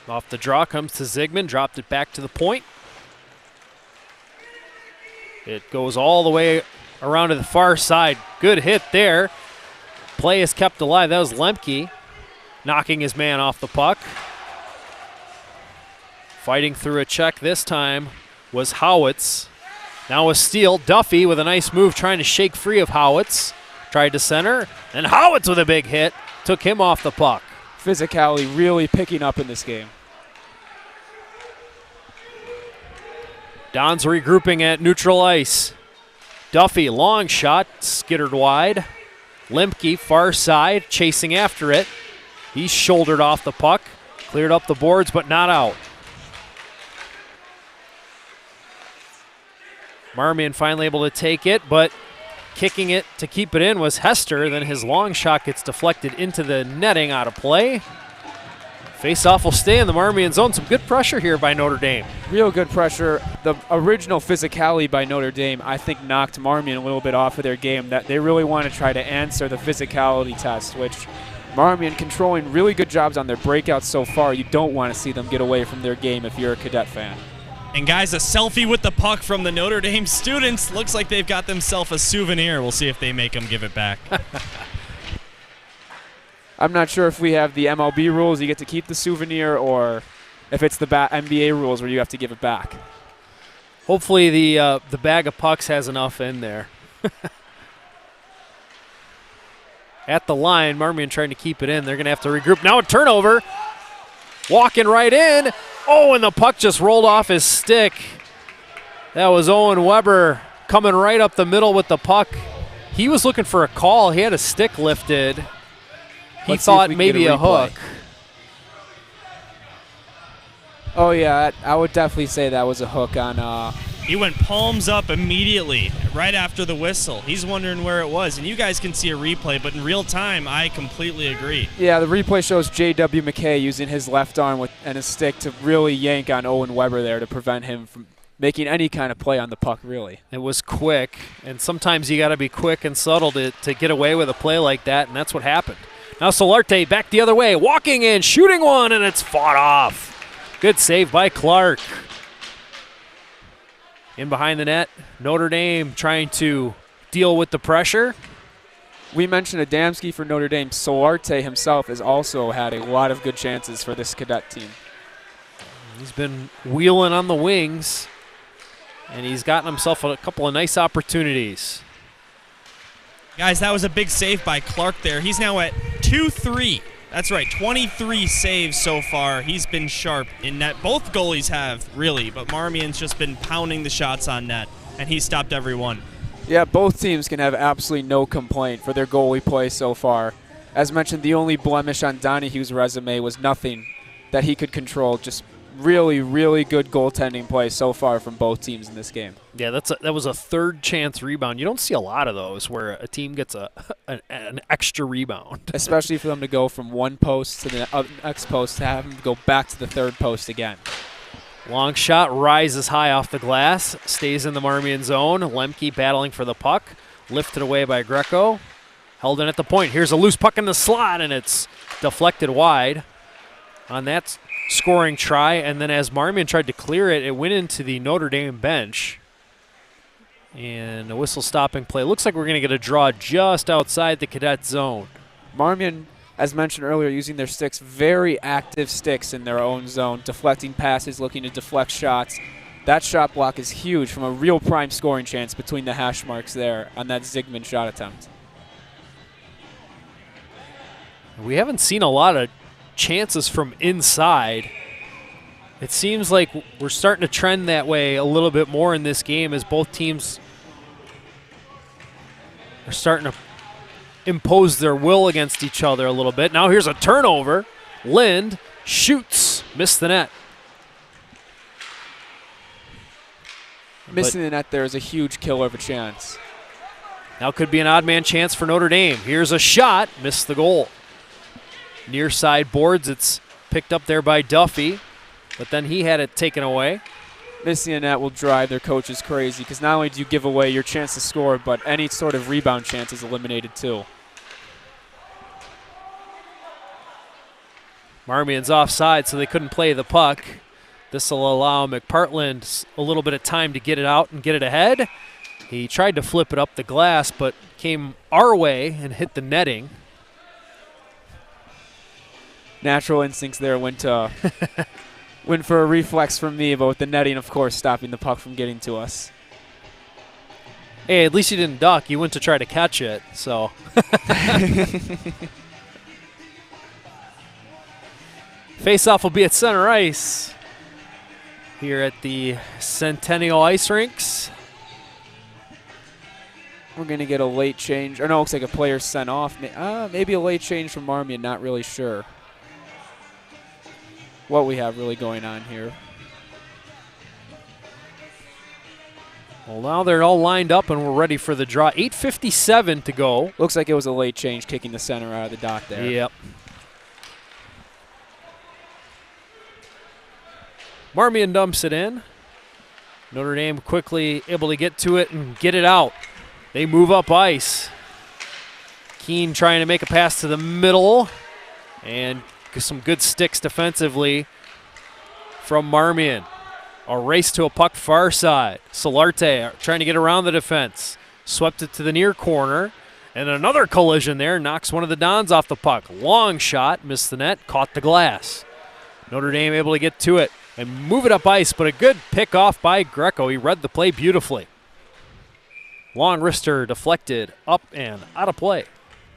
Off the draw comes to Zygmunt, dropped it back to the point. It goes all the way around to the far side. Good hit there. Play is kept alive. That was Lemke knocking his man off the puck. Fighting through a check this time was Howitz. Now a steal. Duffy with a nice move trying to shake free of Howitz. Tried to center, and Howitz with a big hit. Took him off the puck. Physicality really picking up in this game. Don's regrouping at neutral ice. Duffy, long shot, skittered wide. Lemke, far side, chasing after it. He shouldered off the puck, cleared up the boards, but not out. Marmion finally able to take it, but kicking it to keep it in was Hester. Then his long shot gets deflected into the netting, out of play. Face-off will stay in the Marmion zone. Some good pressure here by Notre Dame. Real good pressure. The original physicality by Notre Dame, I think, knocked Marmion a little bit off of their game. That they really want to try to answer the physicality test, which Marmion controlling really good jobs on their breakouts so far. You don't want to see them get away from their game if you're a Cadet fan. And guys, a selfie with the puck from the Notre Dame students. Looks like they've got themselves a souvenir. We'll see if they make them give it back. I'm not sure if we have the MLB rules, you get to keep the souvenir, or if it's the NBA rules where you have to give it back. Hopefully the bag of pucks has enough in there. At the line, Marmion trying to keep it in. They're going to have to regroup. Now a turnover. Walking right in. Oh, and the puck just rolled off his stick. That was Owen Weber coming right up the middle with the puck. He was looking for a call. He had a stick lifted. He thought maybe a hook. Oh, yeah, I would definitely say that was a hook on. He went palms up immediately, right after the whistle. He's wondering where it was, and you guys can see a replay, but in real time, I completely agree. Yeah, the replay shows J.W. McKay using his left arm and his stick to really yank on Owen Weber there to prevent him from making any kind of play on the puck, really. It was quick, and sometimes you got to be quick and subtle to get away with a play like that, and that's what happened. Now Solarte back the other way, walking in, shooting one, and it's fought off. Good save by Clark. In behind the net, Notre Dame trying to deal with the pressure. We mentioned Adamski for Notre Dame. Solarte himself has also had a lot of good chances for this Cadet team. He's been wheeling on the wings, and he's gotten himself a couple of nice opportunities. Guys, that was a big save by Clark there. He's now at 2-3. That's right, 23 saves so far. He's been sharp in net. Both goalies have, really, but Marmion's just been pounding the shots on net, and he stopped every one. Yeah, both teams can have absolutely no complaint for their goalie play so far. As mentioned, the only blemish on Donahue's resume was nothing that he could control. Just really, really good goaltending play so far from both teams in this game. Yeah, that was a third chance rebound. You don't see a lot of those where a team gets an extra rebound. Especially for them to go from one post to the next post to have them go back to the third post again. Long shot rises high off the glass, stays in the Marmion zone. Lemke battling for the puck, lifted away by Greco. Held in at the point. Here's a loose puck in the slot, and it's deflected wide on that scoring try. And then as Marmion tried to clear it, it went into the Notre Dame bench. And a whistle stopping play. Looks like we're going to get a draw just outside the cadet zone. Marmion, as mentioned earlier, using their sticks, very active sticks in their own zone, deflecting passes, looking to deflect shots. That shot block is huge from a real prime scoring chance between the hash marks there on that Zygmunt shot attempt. We haven't seen a lot of chances from inside. It seems like we're starting to trend that way a little bit more in this game as both teams are starting to impose their will against each other a little bit. Now here's a turnover. Lind shoots, missed the net. Missing the net there is a huge killer of a chance. Now could be an odd man chance for Notre Dame. Here's a shot, missed the goal. Near side boards, it's picked up there by Duffy, but then he had it taken away. Missing a net will drive their coaches crazy because not only do you give away your chance to score, but any sort of rebound chance is eliminated too. Marmion's offside, so they couldn't play the puck. This will allow McPartland a little bit of time to get it out and get it ahead. He tried to flip it up the glass, but came our way and hit the netting. Natural instincts there went for a reflex from me, but with the netting, of course, stopping the puck from getting to us. Hey, at least you didn't duck. You went to try to catch it, so. Face-off will be at center ice here at the Centennial Ice Rinks. We're going to get a late change. Or no, it looks like a player sent off. Maybe a late change from Marmion, not really sure what we have really going on here. Well, now they're all lined up and we're ready for the draw. 8:57 to go. Looks like it was a late change kicking the center out of the dot there. Yep. Marmion dumps it in. Notre Dame quickly able to get to it and get it out. They move up ice. Keene trying to make a pass to the middle. And some good sticks defensively from Marmion. A race to a puck far side. Solarte trying to get around the defense. Swept it to the near corner. And another collision there. Knocks one of the Dons off the puck. Long shot. Missed the net. Caught the glass. Notre Dame able to get to it and move it up ice. But a good pick off by Greco. He read the play beautifully. Long wrister deflected up and out of play.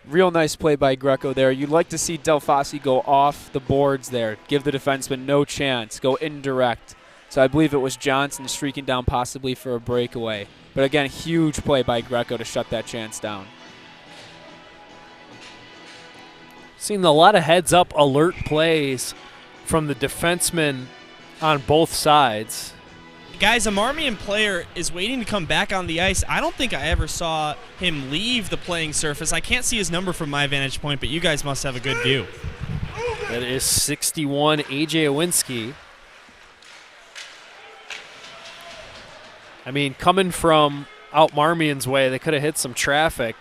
Real nice play by Greco there. You'd like to see Del Fassi go off the boards there. Give the defenseman no chance. Go indirect. So I believe it was Johnson streaking down possibly for a breakaway. But again, huge play by Greco to shut that chance down. Seen a lot of heads-up alert plays from the defensemen on both sides. Guys, a Marmion player is waiting to come back on the ice. I don't think I ever saw him leave the playing surface. I can't see his number from my vantage point, but you guys must have a good view. That is 61, A.J. Owinski. I mean, coming from out Marmion's way, they could have hit some traffic,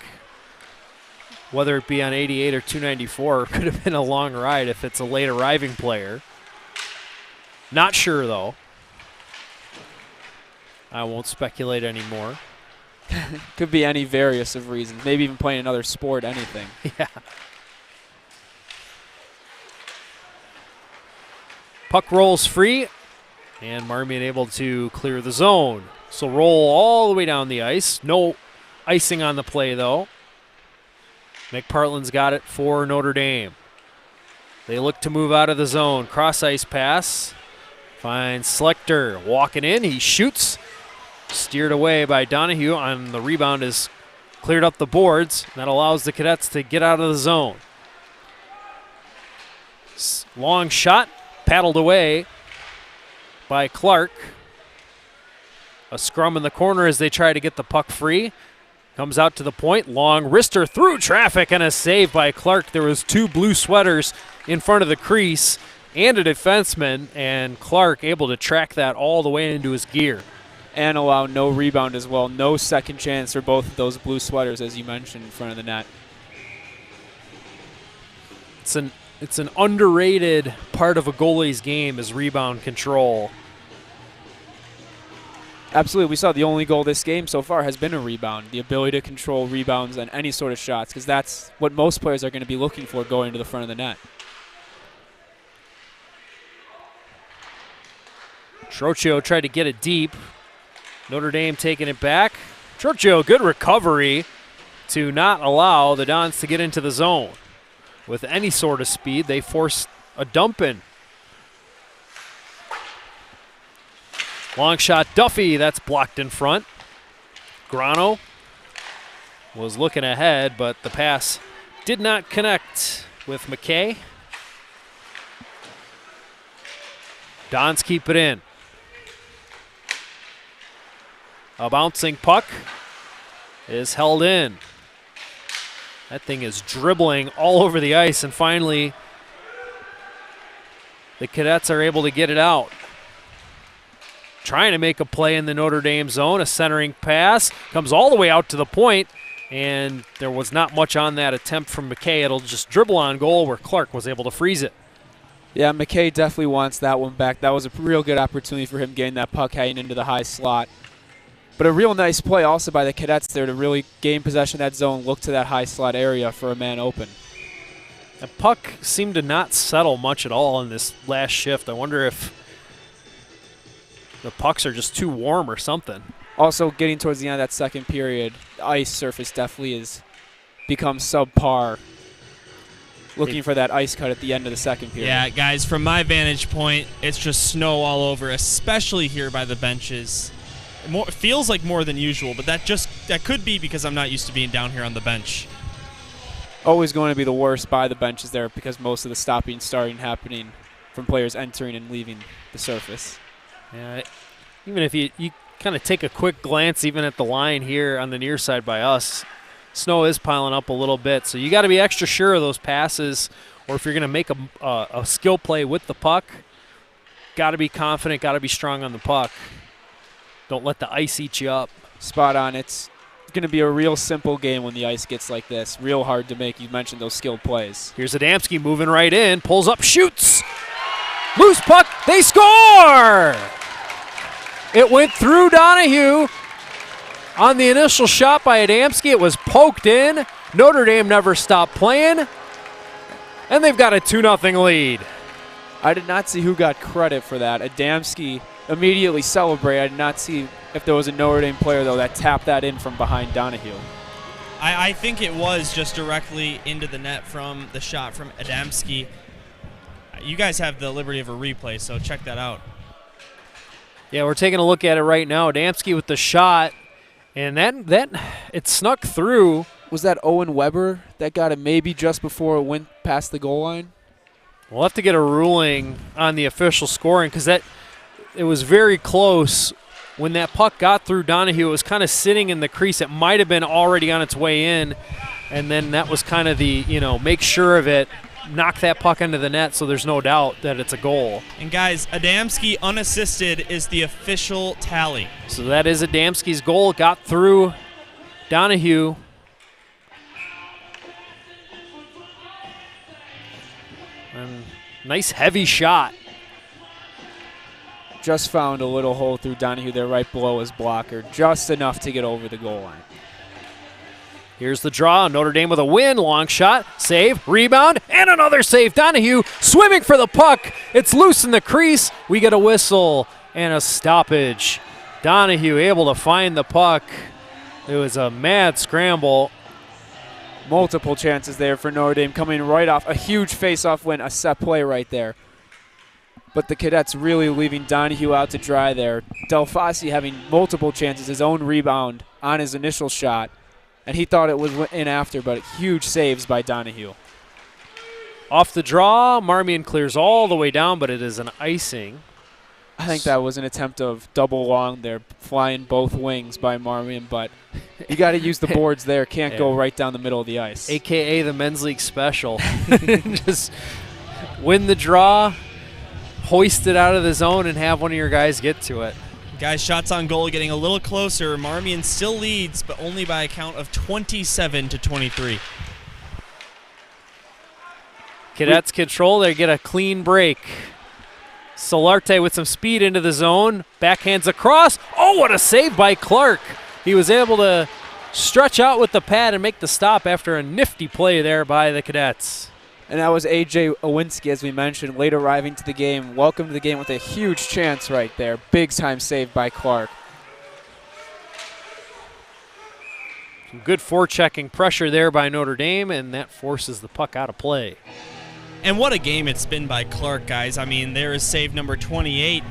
whether it be on 88 or 294. It could have been a long ride if it's a late arriving player. Not sure, though. I won't speculate anymore. Could be any various of reasons. Maybe even playing another sport, anything. Yeah. Puck rolls free, and Marmion able to clear the zone. So roll all the way down the ice. No icing on the play, though. McPartland's got it for Notre Dame. They look to move out of the zone. Cross-ice pass. Finds Schlechter walking in. He shoots. Steered away by Donahue on the rebound is cleared up the boards. That allows the Cadets to get out of the zone. Long shot, paddled away by Clark. A scrum in the corner as they try to get the puck free. Comes out to the point. Long wrister through traffic and a save by Clark. There was two blue sweaters in front of the crease and a defenseman, and Clark able to track that all the way into his gear. And allow no rebound as well. No second chance for both of those blue sweaters, as you mentioned, in front of the net. It's an underrated part of a goalie's game is rebound control. Absolutely. We saw the only goal this game so far has been a rebound, the ability to control rebounds and any sort of shots, because that's what most players are going to be looking for going to the front of the net. Trocchio tried to get it deep. Notre Dame taking it back. Trocchio, good recovery to not allow the Dons to get into the zone. With any sort of speed, they forced a dump in. Long shot, Duffy, that's blocked in front. Grano was looking ahead, but the pass did not connect with McKay. Dons keep it in. A bouncing puck is held in. That thing is dribbling all over the ice, and finally the Cadets are able to get it out. Trying to make a play in the Notre Dame zone. A centering pass comes all the way out to the point, and there was not much on that attempt from McKay. It'll just dribble on goal where Clark was able to freeze it. Yeah, McKay definitely wants that one back. That was a real good opportunity for him getting that puck hanging into the high slot. But a real nice play also by the Cadets there to really gain possession of that zone, look to that high slot area for a man open. The puck seemed to not settle much at all in this last shift. I wonder if the pucks are just too warm or something. Also, getting towards the end of that second period, the ice surface definitely has become subpar. Looking for that ice cut at the end of the second period. Yeah, guys, from my vantage point, it's just snow all over, especially here by the benches. It feels like more than usual, but that could be because I'm not used to being down here on the bench. Always going to be the worst by the benches there because most of the stopping and starting happening from players entering and leaving the surface. Yeah, even if you kind of take a quick glance even at the line here on the near side by us, snow is piling up a little bit. So you got to be extra sure of those passes, or if you're going to make a skill play with the puck, got to be confident, got to be strong on the puck. Don't let the ice eat you up. Spot on. It's going to be a real simple game when the ice gets like this. Real hard to make. You mentioned those skilled plays. Here's Adamski moving right in, pulls up, shoots. Loose puck, they score! It went through Donahue. On the initial shot by Adamski, it was poked in. Notre Dame never stopped playing, and they've got a 2-0 lead. I did not see who got credit for that. Adamski immediately celebrated. I did not see if there was a Notre Dame player, though, that tapped that in from behind Donahue. I think it was just directly into the net from the shot from Adamski. You guys have the liberty of a replay, so check that out. Yeah, we're taking a look at it right now. Adamski with the shot, and that it snuck through. Was that Owen Weber that got it maybe just before it went past the goal line? We'll have to get a ruling on the official scoring because it was very close. When that puck got through Donahue, it was kind of sitting in the crease. It might have been already on its way in, and then that was kind of the, make sure of it, knock that puck into the net so there's no doubt that it's a goal. And guys, Adamski unassisted is the official tally. So that is Adamski's goal. Got through Donahue. And nice heavy shot. Just found a little hole through Donahue there right below his blocker. Just enough to get over the goal line. Here's the draw. Notre Dame with a win. Long shot. Save. Rebound. And another save. Donahue swimming for the puck. It's loose in the crease. We get a whistle and a stoppage. Donahue able to find the puck. It was a mad scramble. Multiple chances there for Notre Dame coming right off. A huge face-off win. A set play right there. But the Cadets really leaving Donahue out to dry there. Delfasi having multiple chances. His own rebound on his initial shot. And he thought it was in after, but huge saves by Donahue. Off the draw, Marmion clears all the way down, but it is an icing. I think that was an attempt of double long there, flying both wings by Marmion, but you got to use the boards there. Can't go right down the middle of the ice. AKA the Men's League Special. Just win the draw, hoist it out of the zone, and have one of your guys get to it. Guys, shots on goal getting a little closer. Marmion still leads, but only by a count of 27-23. Cadets control. They get a clean break. Solarte with some speed into the zone. Backhands across. Oh, what a save by Clark. He was able to stretch out with the pad and make the stop after a nifty play there by the Cadets. And that was A.J. Owinski, as we mentioned, late arriving to the game. Welcome to the game with a huge chance right there. Big time save by Clark. Some good forechecking pressure there by Notre Dame, and that forces the puck out of play. And what a game it's been by Clark, guys. I mean, there is save number 28,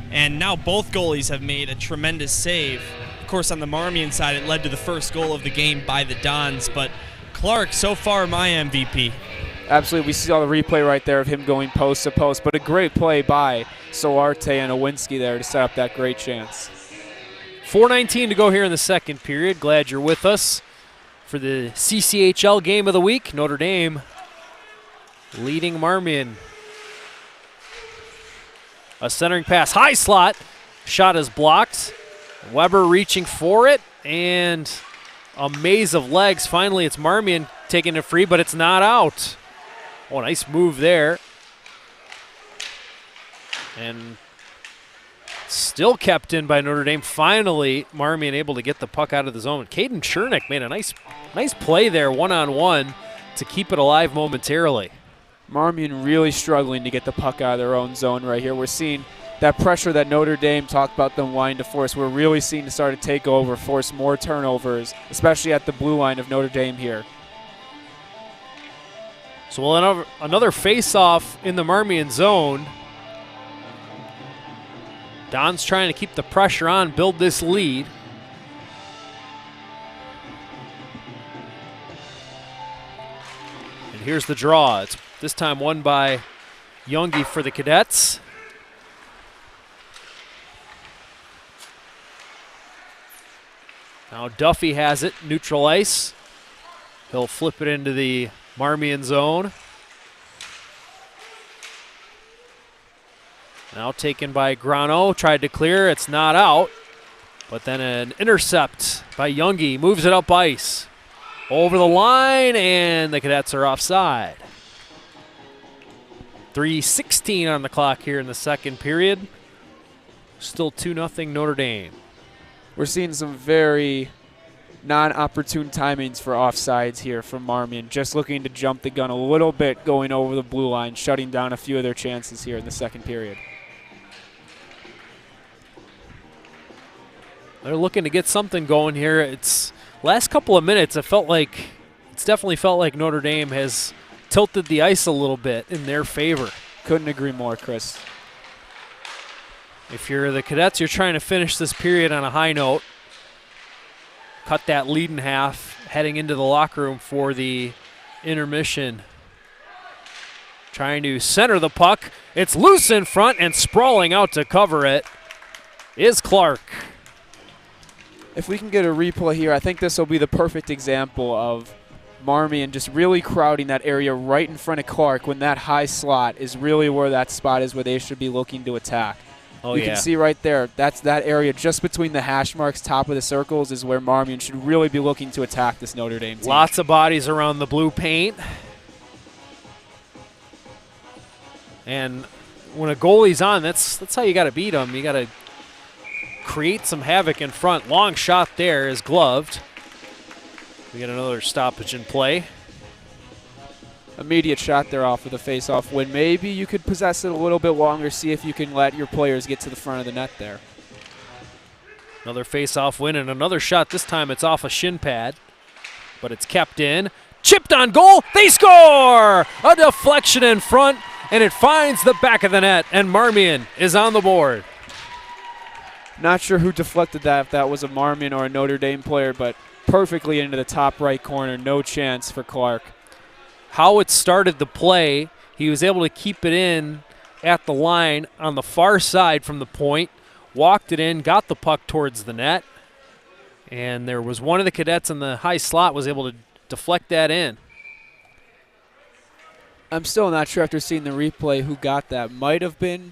and now both goalies have made a tremendous save. Of course, on the Marmion side, it led to the first goal of the game by the Dons, but Clark, so far, my MVP. Absolutely. We saw the replay right there of him going post to post, but a great play by Solarte and Owinski there to set up that great chance. 4:19 to go here in the second period. Glad you're with us for the CCHL game of the week. Notre Dame leading Marmion. A centering pass, high slot. Shot is blocked. Weber reaching for it, and a maze of legs. Finally, it's Marmion taking it free, but it's not out. Oh, nice move there. And still kept in by Notre Dame. Finally, Marmion able to get the puck out of the zone. Caden Chernick made a nice play there, one-on-one, to keep it alive momentarily. Marmion really struggling to get the puck out of their own zone right here. We're seeing that pressure that Notre Dame talked about them wanting to force. We're really seeing to start to take over, force more turnovers, especially at the blue line of Notre Dame here. So we'll another face-off in the Marmion zone. Don's trying to keep the pressure on, build this lead. And here's the draw. It's this time won by Youngie for the Cadets. Now Duffy has it, neutral ice. He'll flip it into the Marmion zone. Now taken by Grano, tried to clear, it's not out. But then an intercept by Youngie, moves it up ice. Over the line, and the Cadets are offside. 3:16 on the clock here in the second period. Still 2-0 Notre Dame. We're seeing some very non-opportune timings for offsides here from Marmion. Just looking to jump the gun a little bit going over the blue line, shutting down a few of their chances here in the second period. They're looking to get something going here. It's last couple of minutes, it's definitely felt like Notre Dame has tilted the ice a little bit in their favor. Couldn't agree more, Chris. If you're the Cadets, you're trying to finish this period on a high note. Cut that lead in half, heading into the locker room for the intermission. Trying to center the puck. It's loose in front, and sprawling out to cover it is Clark. If we can get a replay here, I think this will be the perfect example of Marmion just really crowding that area right in front of Clark when that high slot is really where that spot is where they should be looking to attack. You can see right there, that's that area just between the hash marks, top of the circles, is where Marmion should really be looking to attack this Notre Dame team. Lots of bodies around the blue paint. And when a goalie's on, that's how you got to beat them. You got to create some havoc in front. Long shot there is gloved. We get another stoppage in play. Immediate shot there off of the face-off win. Maybe you could possess it a little bit longer, see if you can let your players get to the front of the net there. Another face-off win and another shot. This time it's off a shin pad, but it's kept in. Chipped on goal. They score! A deflection in front, and it finds the back of the net, and Marmion is on the board. Not sure who deflected that, if that was a Marmion or a Notre Dame player, but perfectly into the top right corner. No chance for Clark. How it started the play, he was able to keep it in at the line on the far side from the point, walked it in, got the puck towards the net, and there was one of the Cadets in the high slot was able to deflect that in. I'm still not sure after seeing the replay who got that. Might have been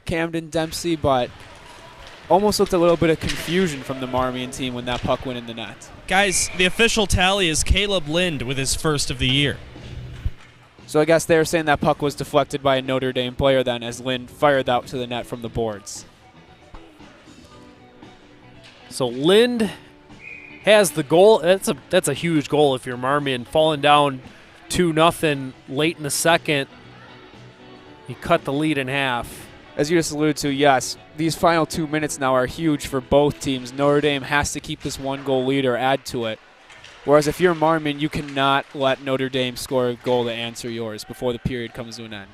Camden Dempsey, but almost looked a little bit of confusion from the Marmion team when that puck went in the net. Guys, the official tally is Caleb Lind with his first of the year. So I guess they were saying that puck was deflected by a Notre Dame player then as Lind fired out to the net from the boards. So Lind has the goal. That's a huge goal if you're Marmion. Falling down 2-0 late in the second. He cut the lead in half. As you just alluded to, yes, these final 2 minutes now are huge for both teams. Notre Dame has to keep this 1-goal lead or add to it. Whereas if you're Marmion, you cannot let Notre Dame score a goal to answer yours before the period comes to an end.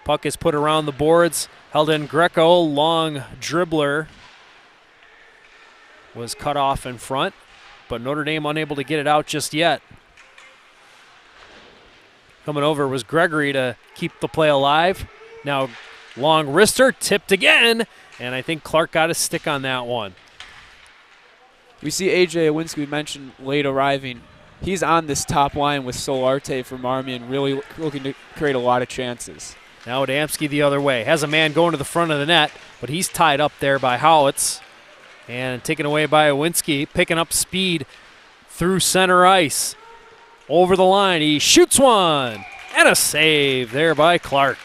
Puck is put around the boards. Held in Greco, long dribbler. Was cut off in front, but Notre Dame unable to get it out just yet. Coming over was Gregory to keep the play alive. Now long wrister, tipped again, and I think Clark got a stick on that one. We see A.J. Awinski, we mentioned, late arriving. He's on this top line with Solarte for Marmion, really looking to create a lot of chances. Now Adamski the other way. Has a man going to the front of the net, but he's tied up there by Howitz. And taken away by Awinski, picking up speed through center ice. Over the line, he shoots one, and a save there by Clark.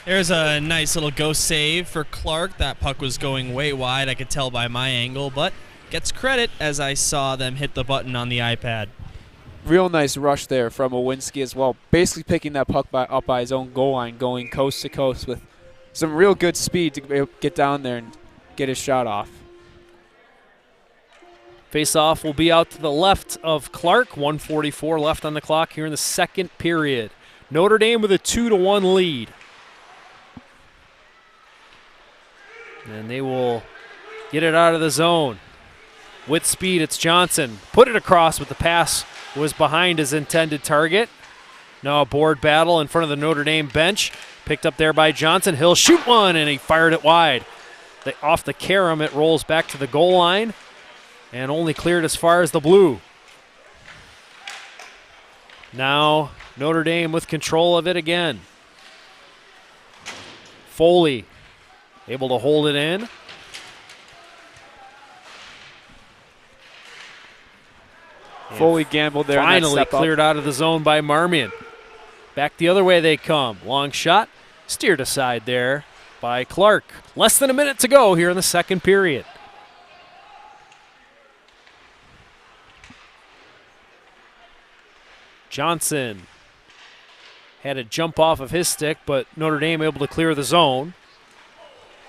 There's a nice little ghost save for Clark. That puck was going way wide, I could tell by my angle, but gets credit as I saw them hit the button on the iPad. Real nice rush there from Awinski as well, basically picking that puck up by his own goal line, going coast to coast with some real good speed to get down there and get his shot off. Face-off will be out to the left of Clark. 1:44 left on the clock here in the second period. Notre Dame with a 2-1 lead. And they will get it out of the zone. With speed, it's Johnson. Put it across, but the pass was behind his intended target. Now a board battle in front of the Notre Dame bench. Picked up there by Johnson. He'll shoot one, and he fired it wide. Off the carom, it rolls back to the goal line and only cleared as far as the blue. Now Notre Dame with control of it again. Foley able to hold it in. Foley gambled there. Finally cleared out of the zone by Marmion. Back the other way they come. Long shot, steered aside there by Clark. Less than a minute to go here in the second period. Johnson had a jump off of his stick, but Notre Dame able to clear the zone.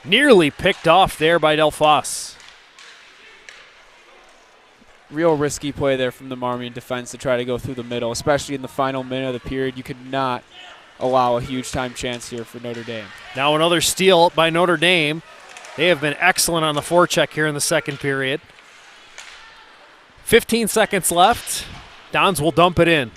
Nearly picked off there by Delphos. Real risky play there from the Marmion defense to try to go through the middle, especially in the final minute of the period. You could not allow a huge time chance here for Notre Dame. Now another steal by Notre Dame. They have been excellent on the forecheck here in the second period. 15 seconds left. Downs will dump it in.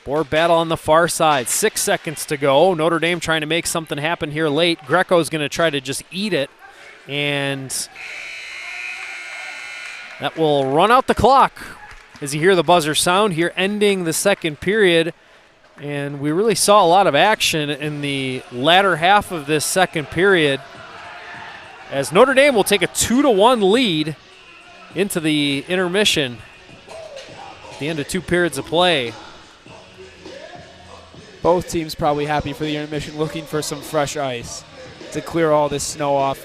Board battle on the far side. 6 seconds to go. Notre Dame trying to make something happen here late. Greco's going to try to just eat it. And that will run out the clock as you hear the buzzer sound here, ending the second period. And we really saw a lot of action in the latter half of this second period as Notre Dame will take a 2-1 lead into the intermission at the end of 2 periods of play. Both teams probably happy for the intermission, looking for some fresh ice to clear all this snow off,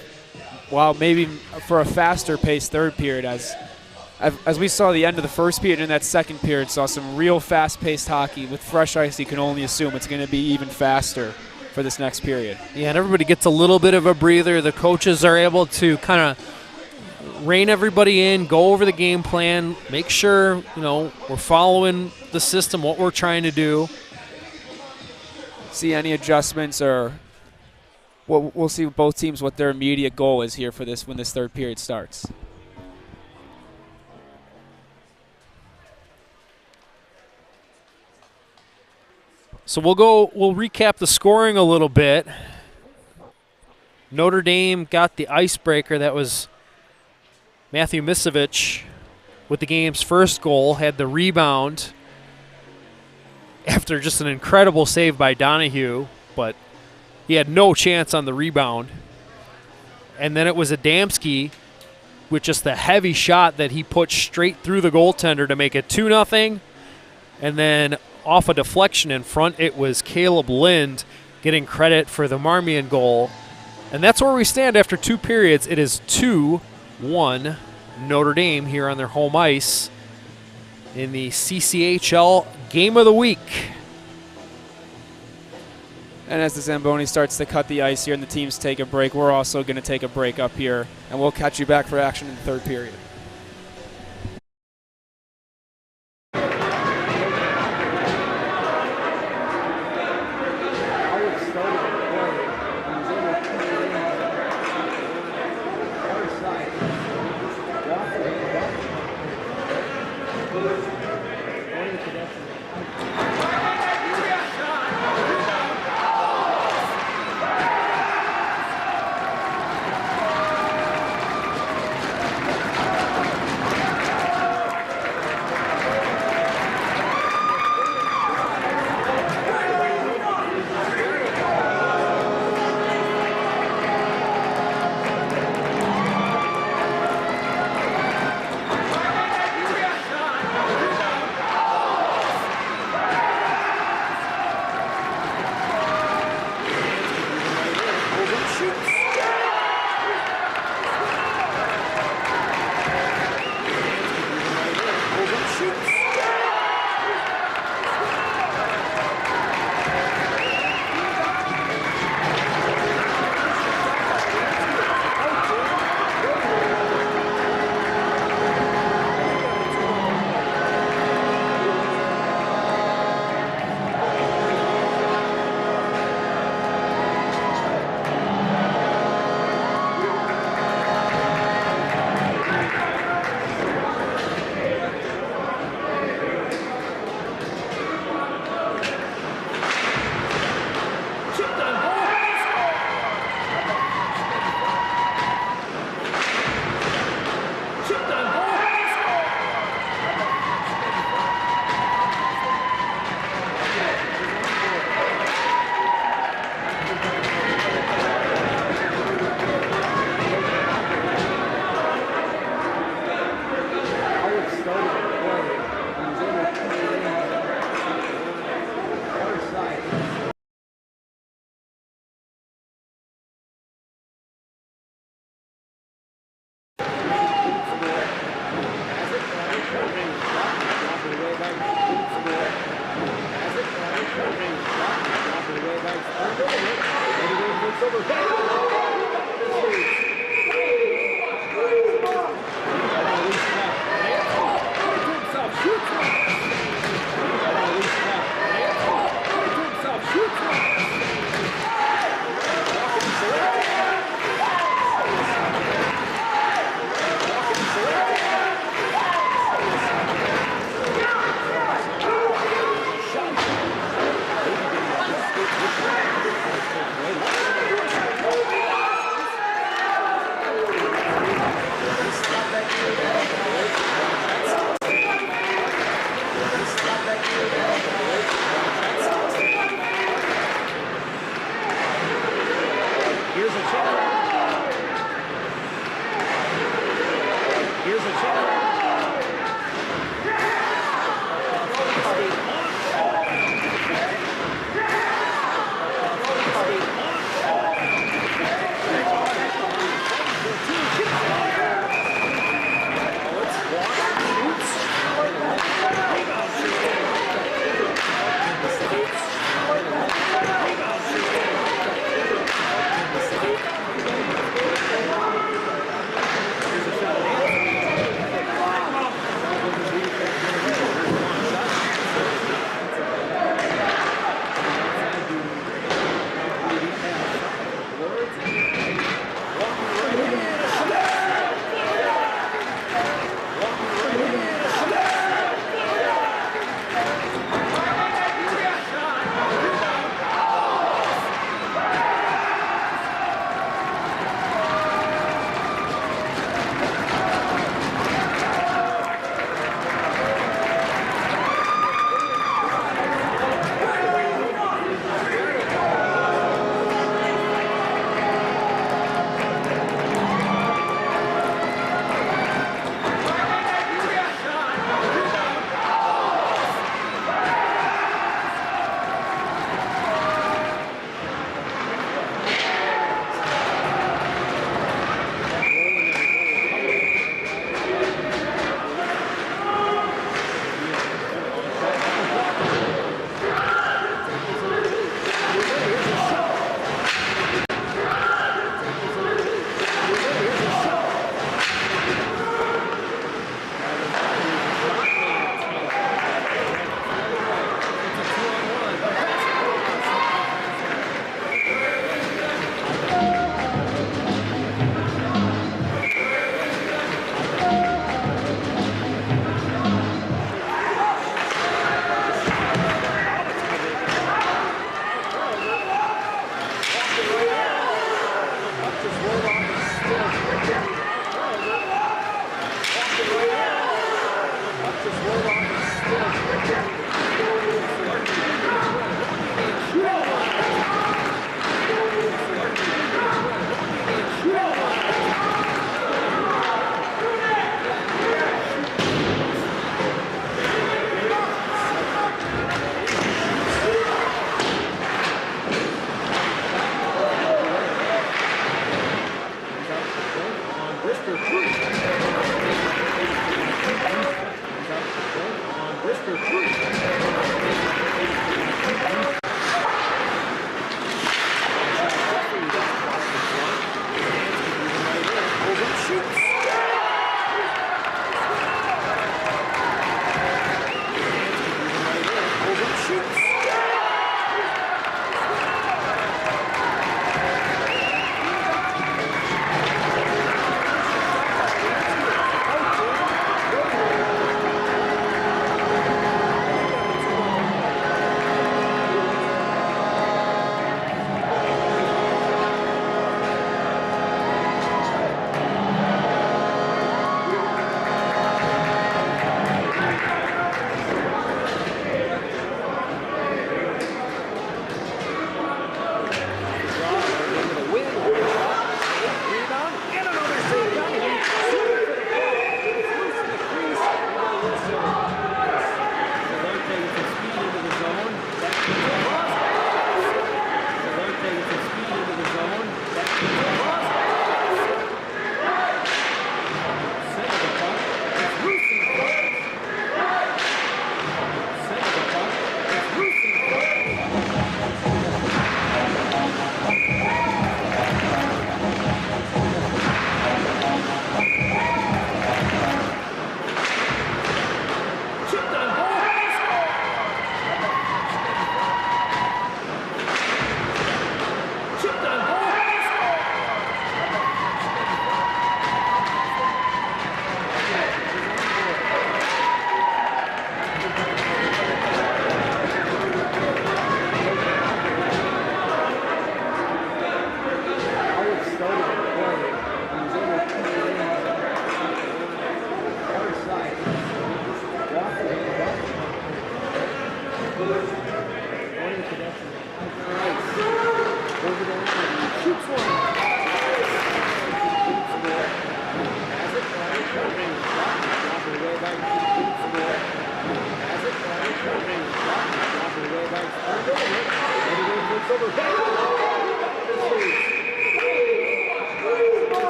while maybe for a faster-paced third period. As we saw the end of the first period and that second period, saw some real fast-paced hockey. With fresh ice, you can only assume it's going to be even faster for this next period. Yeah, and everybody gets a little bit of a breather. The coaches are able to kind of rein everybody in, go over the game plan, make sure, we're following the system, what we're trying to do. See any adjustments, or we'll see with both teams what their immediate goal is here for this when this third period starts. So we'll recap the scoring a little bit. Notre Dame got the icebreaker. That was Matthew Misevich with the game's first goal, had the rebound after just an incredible save by Donahue, but he had no chance on the rebound. And then it was Adamski with just the heavy shot that he put straight through the goaltender to make it 2-0. And then off a deflection in front, it was Caleb Lind getting credit for the Marmion goal. And that's where we stand after 2 periods. It is 2-1 Notre Dame here on their home ice in the CCHL Game of the Week. And as the Zamboni starts to cut the ice here and the teams take a break, we're also going to take a break up here, and we'll catch you back for action in the 3rd period.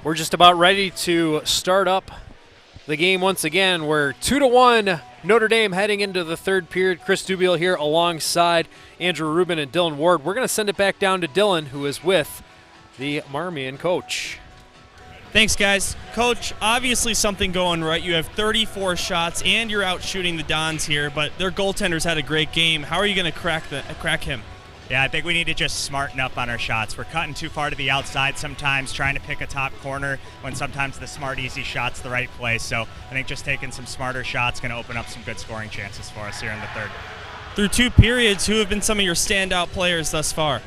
We're just about ready to start up the game once again. We're 2-1 Notre Dame heading into the third period. Chris Dubiel here alongside Andrew Rubin and Dylan Ward. We're going to send it back down to Dylan, who is with the Marmion coach. Thanks, guys. Coach, obviously something going right. You have 34 shots, and you're out shooting the Dons here, but their goaltender's had a great game. How are you going to crack him? Yeah, I think we need to just smarten up on our shots. We're cutting too far to the outside sometimes, trying to pick a top corner when sometimes the smart, easy shot's the right place. So I think just taking some smarter shots going to open up some good scoring chances for us here in the third. Through 2 periods, who have been some of your standout players thus far?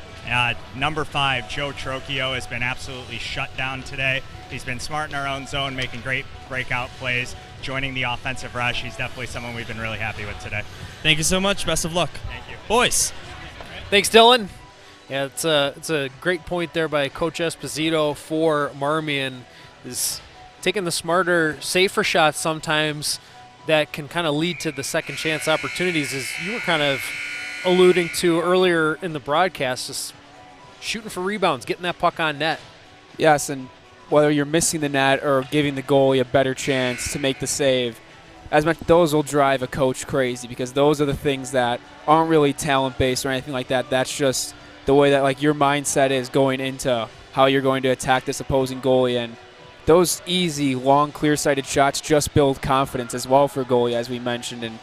Number 5, Joe Trocchio, has been absolutely shut down today. He's been smart in our own zone, making great breakout plays, joining the offensive rush. He's definitely someone we've been really happy with today. Thank you so much. Best of luck. Thank you. Boys. Thanks, Dylan. Yeah, it's a great point there by Coach Esposito for Marmion, is taking the smarter, safer shots sometimes that can kind of lead to the second chance opportunities, as you were kind of alluding to earlier in the broadcast, just shooting for rebounds, getting that puck on net. Yes, and whether you're missing the net or giving the goalie a better chance to make the save, as much those will drive a coach crazy, because those are the things that aren't really talent-based or anything like that. That's just the way that like your mindset is going into how you're going to attack this opposing goalie. And those easy, long, clear-sighted shots just build confidence as well for goalie, as we mentioned. And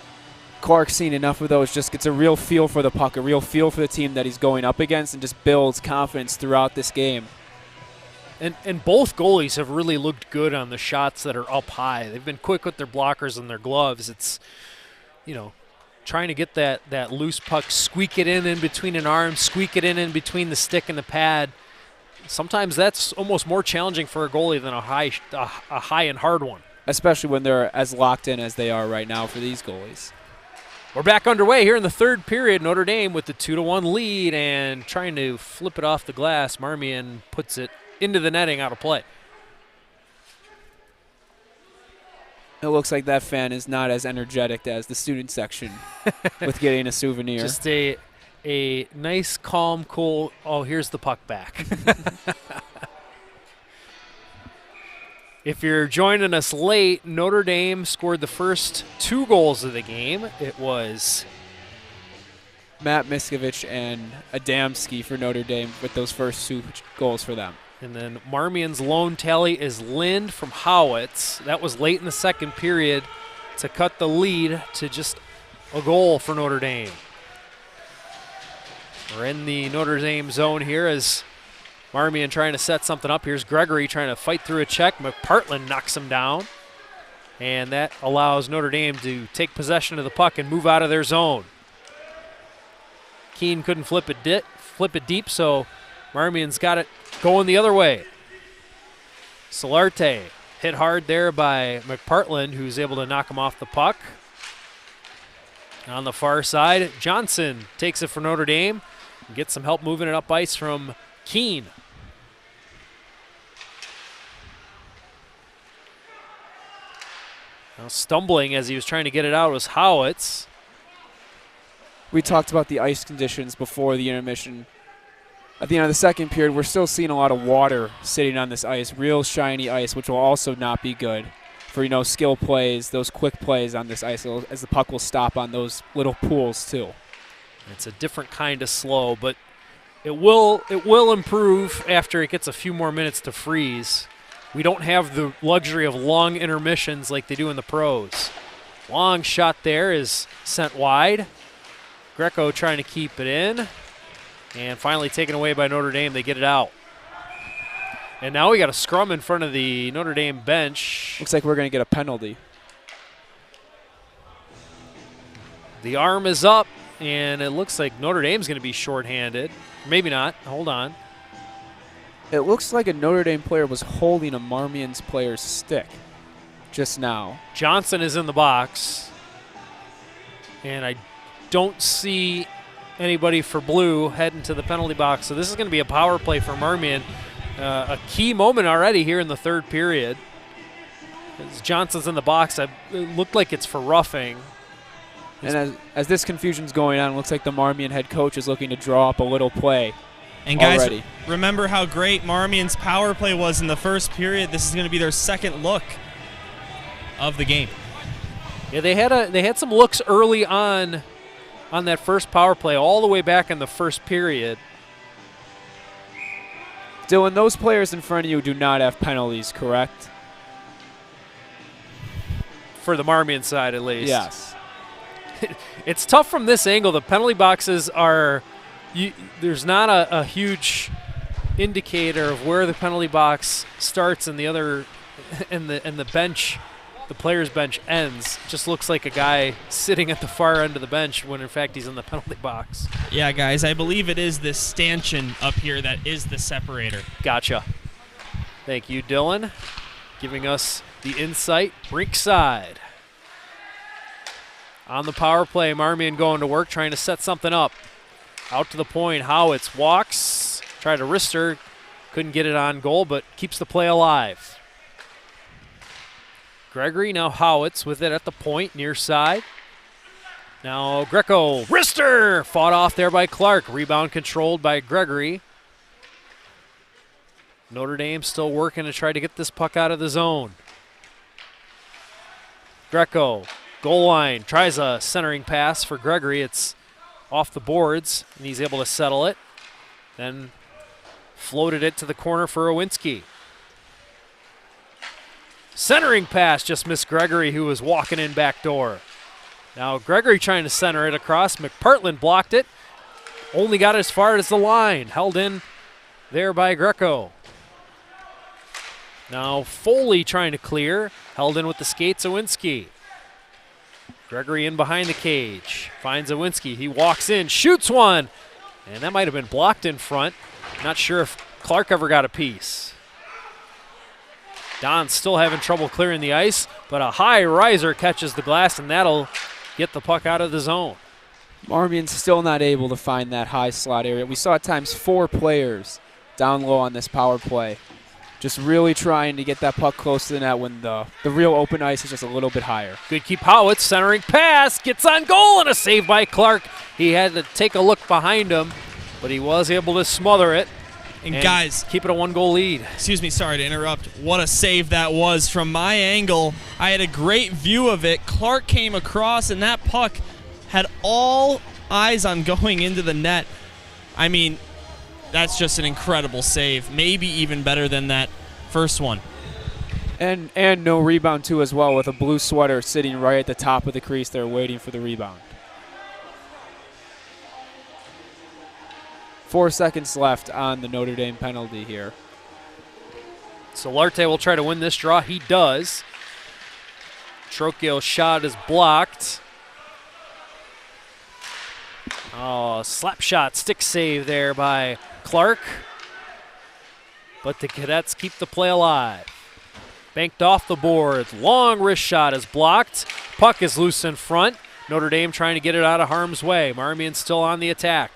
Clark's seen enough of those, just gets a real feel for the puck, a real feel for the team that he's going up against, and just builds confidence throughout this game. And both goalies have really looked good on the shots that are up high. They've been quick with their blockers and their gloves. It's, trying to get that loose puck, squeak it in between an arm, squeak it in between the stick and the pad. Sometimes that's almost more challenging for a goalie than a high and hard one. Especially when they're as locked in as they are right now for these goalies. We're back underway here in the third period. Notre Dame with the 2-1 lead and trying to flip it off the glass. Marmion puts it into the netting, out of play. It looks like that fan is not as energetic as the student section with getting a souvenir. Just a nice, calm, cool, oh, here's the puck back. If you're joining us late, Notre Dame scored the first 2 goals of the game. It was Matt Miskovich and Adamski for Notre Dame with those first 2 goals for them. And then Marmion's lone tally is Lind from Howitz. That was late in the second period to cut the lead to just a goal for Notre Dame. We're in the Notre Dame zone here as Marmion trying to set something up. Here's Gregory trying to fight through a check. McPartland knocks him down. And that allows Notre Dame to take possession of the puck and move out of their zone. Keene couldn't flip it deep, so Marmion's got it going the other way. Solarte hit hard there by McPartland, who's able to knock him off the puck. On the far side, Johnson takes it for Notre Dame and gets some help moving it up ice from Keene. Now stumbling as he was trying to get it out was Howitz. We talked about the ice conditions before the intermission. At the end of the second period, we're still seeing a lot of water sitting on this ice, real shiny ice, which will also not be good for, skill plays, those quick plays on this ice, as the puck will stop on those little pools too. It's a different kind of slow, but it will improve after it gets a few more minutes to freeze. We don't have the luxury of long intermissions like they do in the pros. Long shot there is sent wide. Greco trying to keep it in. And finally taken away by Notre Dame. They get it out. And now we got a scrum in front of the Notre Dame bench. Looks like we're going to get a penalty. The arm is up, and it looks like Notre Dame's going to be shorthanded. Maybe not. Hold on. It looks like a Notre Dame player was holding a Marmion's player's stick just now. Johnson is in the box. And I don't see anybody for blue heading to the penalty box. So this is going to be a power play for Marmion. A key moment already here in the third period. As Johnson's in the box, it looked like it's for roughing. And as this confusion's going on, it looks like the Marmion head coach is looking to draw up a little play. And guys, already. remember how great Marmion's power play was in the first period. This is going to be their second look of the game. Yeah, they had some looks early on that first power play, all the way back in the first period. Dylan, those players in front of you do not have penalties, correct? For the Marmion side, at least. Yes. It's tough from this angle. The penalty boxes are there's not a huge indicator of where the penalty box starts and the other and the bench, the player's bench ends. It just looks like a guy sitting at the far end of the bench when in fact he's in the penalty box. Yeah, guys, I believe it is this stanchion up here that is the separator. Gotcha. Thank you, Dylan, giving us the insight. Rink side. On the power play, Marmion going to work, trying to set something up. Out to the point, Howitz walks, tried to wrister, couldn't get it on goal, but keeps the play alive. Gregory, now Howitz with it at the point, near side. Now Greco, wrister, fought off there by Clark. Rebound controlled by Gregory. Notre Dame still working to try to get this puck out of the zone. Greco, goal line, tries a centering pass for Gregory. It's off the boards, and he's able to settle it. Then floated it to the corner for Owinski. Centering pass just missed Gregory, who was walking in back door. Now Gregory trying to center it across. McPartland blocked it. Only got as far as the line. Held in there by Greco. Now Foley trying to clear. Held in with the skates, Owinski. Gregory in behind the cage. Finds Owinski. He walks in, shoots one. And that might have been blocked in front. Not sure if Clark ever got a piece. Don's still having trouble clearing the ice, but a high riser catches the glass, and that'll get the puck out of the zone. Marmion's still not able to find that high slot area. We saw at times 4 players down low on this power play, just really trying to get that puck close to the net when the real open ice is just a little bit higher. Good keep Howitz, centering pass, gets on goal, and a save by Clark. He had to take a look behind him, but he was able to smother it. And guys, keep it a 1-goal lead. Excuse me, sorry to interrupt. What a save that was from my angle. I had a great view of it. Clark came across, and that puck had all eyes on going into the net. I mean, that's just an incredible save. Maybe even better than that first one. And no rebound, too, as well, with a blue sweater sitting right at the top of the crease there waiting for the rebound. 4 seconds left on the Notre Dame penalty here. Solarte will try to win this draw. He does. Trocchio's shot is blocked. Oh, slap shot, stick save there by Clark. But the Cadets keep the play alive. Banked off the boards. Long wrist shot is blocked. Puck is loose in front. Notre Dame trying to get it out of harm's way. Marmion still on the attack.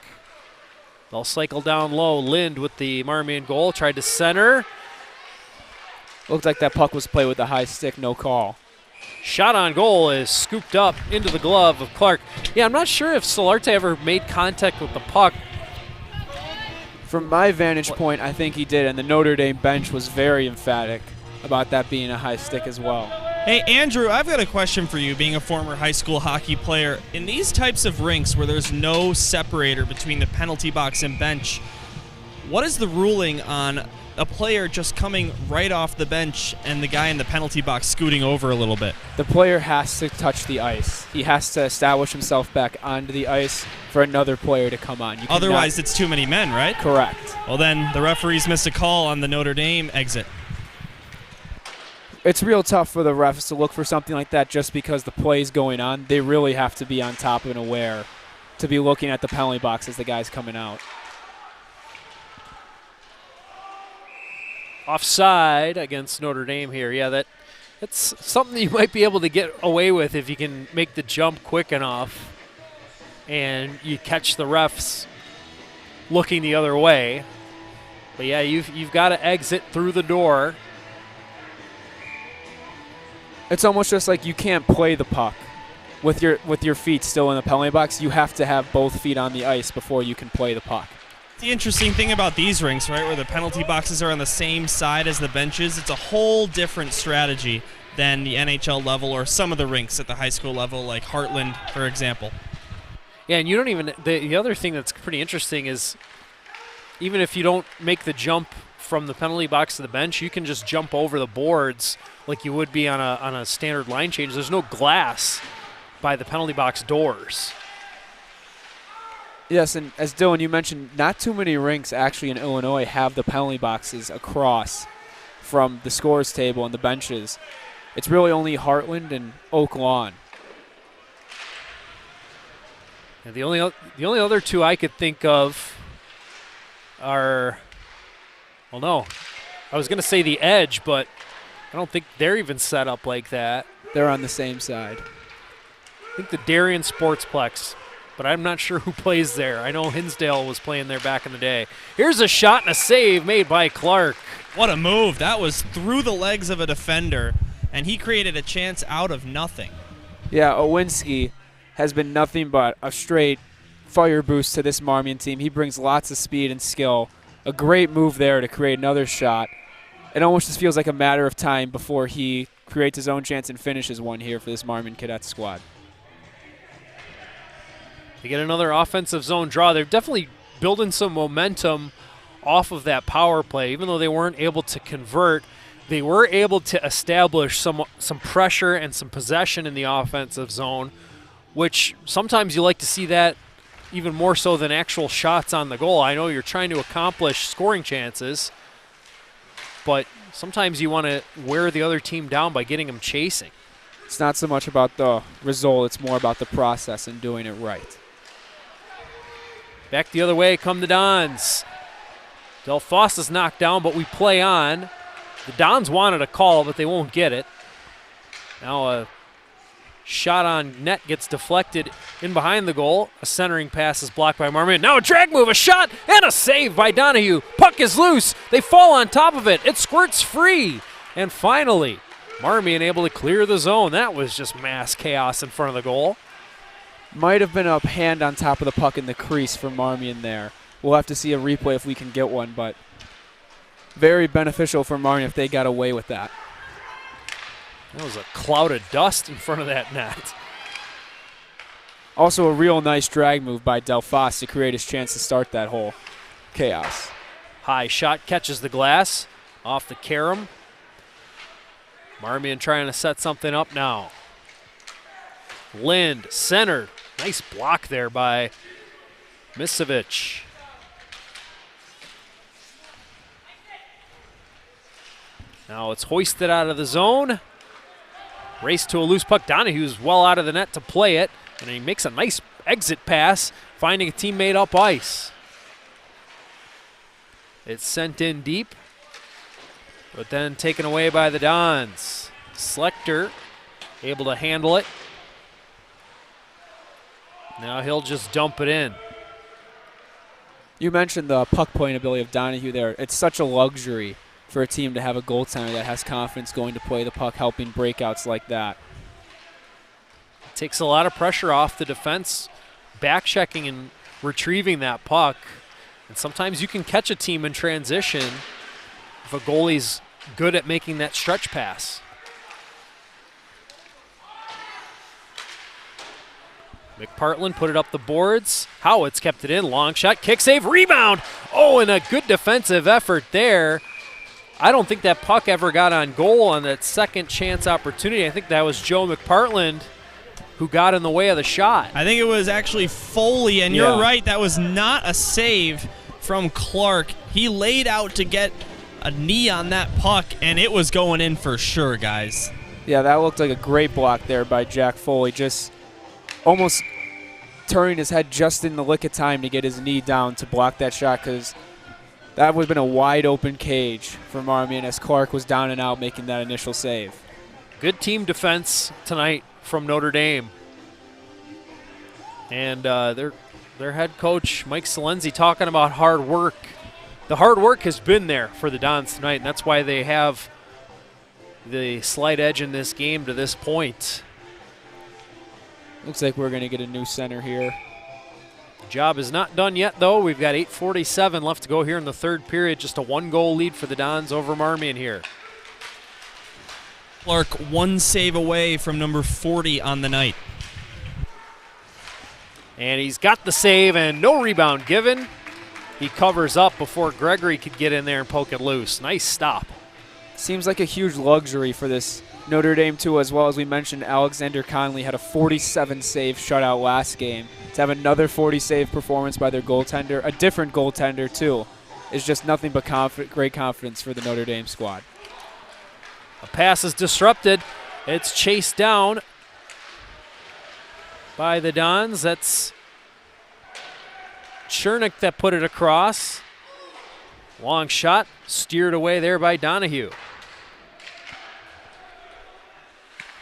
They'll cycle down low. Lind with the Marmion goal. Tried to center. Looked like that puck was played with a high stick, no call. Shot on goal is scooped up into the glove of Clark. Yeah, I'm not sure if Solarte ever made contact with the puck. From my vantage point, I think he did, and the Notre Dame bench was very emphatic about that being a high stick as well. Hey, Andrew, I've got a question for you, being a former high school hockey player. In these types of rinks where there's no separator between the penalty box and bench, what is the ruling on a player just coming right off the bench and the guy in the penalty box scooting over a little bit? The player has to touch the ice. He has to establish himself back onto the ice for another player to come on. Otherwise, it's too many men, right? Correct. Well, then the referees missed a call on the Notre Dame exit. It's real tough for the refs to look for something like that just because the play's going on. They really have to be on top and aware to be looking at the penalty box as the guy's coming out. Offside against Notre Dame here. Yeah, that's something that you might be able to get away with if you can make the jump quick enough and you catch the refs looking the other way. But yeah, you've got to exit through the door. It's almost just like you can't play the puck with your feet still in the penalty box. You have to have both feet on the ice before you can play the puck. The interesting thing about these rinks, right, where the penalty boxes are on the same side as the benches, it's a whole different strategy than the NHL level or some of the rinks at the high school level, like Heartland, for example. Yeah, and you don't even the other thing that's pretty interesting is even if you don't make the jump from the penalty box to the bench, you can just jump over the boards like you would be on a standard line change. There's no glass by the penalty box doors. Yes, and as Dylan, you mentioned, not too many rinks actually in Illinois have the penalty boxes across from the scores table and the benches. It's really only Heartland and Oak Lawn. And the only other two I could think of are, well, no, I was going to say the Edge, but I don't think they're even set up like that. They're on the same side. I think the Darien Sportsplex, but I'm not sure who plays there. I know Hinsdale was playing there back in the day. Here's a shot and a save made by Clark. What a move. That was through the legs of a defender, and he created a chance out of nothing. Yeah, Owinski has been nothing but a straight fire boost to this Marmion team. He brings lots of speed and skill. A great move there to create another shot. It almost just feels like a matter of time before he creates his own chance and finishes one here for this Marmion Cadets squad. They get another offensive zone draw. They're definitely building some momentum off of that power play. Even though they weren't able to convert, they were able to establish some pressure and some possession in the offensive zone, which sometimes you like to see that even more so than actual shots on the goal. I know you're trying to accomplish scoring chances, but sometimes you want to wear the other team down by getting them chasing. It's not so much about the result, it's more about the process and doing it right. Back the other way come the Dons. Del Fosta's knocked down, but we play on. The Dons wanted a call, but they won't get it. Now a shot on net gets deflected in behind the goal. A centering pass is blocked by Marmion. Now a drag move, a shot, and a save by Donahue. Puck is loose. They fall on top of it. It squirts free. And finally, Marmion able to clear the zone. That was just mass chaos in front of the goal. Might have been a hand on top of the puck in the crease for Marmion there. We'll have to see a replay if we can get one, but very beneficial for Marmion if they got away with that. That was a cloud of dust in front of that net. Also a real nice drag move by Delphos to create his chance to start that whole chaos. High shot catches the glass off the carom. Marmion trying to set something up now. Lind centered. Nice block there by Misevic. Now it's hoisted out of the zone. Race to a loose puck. Donahue's well out of the net to play it. And he makes a nice exit pass, finding a teammate up ice. It's sent in deep, but then taken away by the Dons. Slechter able to handle it. Now he'll just dump it in. You mentioned the puck playing ability of Donahue there. It's such a luxury for a team to have a goaltender that has confidence going to play the puck, helping breakouts like that. Takes a lot of pressure off the defense, back checking and retrieving that puck. And sometimes you can catch a team in transition if a goalie's good at making that stretch pass. McPartland put it up the boards. Howitt's kept it in. Long shot, kick save, rebound. Oh, and a good defensive effort there. I don't think that puck ever got on goal on that second chance opportunity. I think that was Joe McPartland who got in the way of the shot. I think it was actually Foley, and you're right, that was not a save from Clark. He laid out to get a knee on that puck, and it was going in for sure, guys. Yeah, that looked like a great block there by Jack Foley, just almost turning his head just in the lick of time to get his knee down to block that shot, because that would have been a wide open cage for Marmion as Clark was down and out making that initial save. Good team defense tonight from Notre Dame. And their head coach, Mike Salenzi, talking about hard work. The hard work has been there for the Dons tonight, and that's why they have the slight edge in this game to this point. Looks like we're going to get a new center here. Job is not done yet, though. We've got 8:47 left to go here in the third period. Just a 1-goal lead for the Dons over Marmion here. Clark 1 save away from number 40 on the night. And he's got the save and no rebound given. He covers up before Gregory could get in there and poke it loose. Nice stop. Seems like a huge luxury for this Notre Dame, too, as well as we mentioned Alexander Conley had a 47-save shutout last game. To have another 40-save performance by their goaltender, a different goaltender, too, is just nothing but great confidence for the Notre Dame squad. A pass is disrupted. It's chased down by the Dons. That's Chernick that put it across. Long shot, steered away there by Donahue.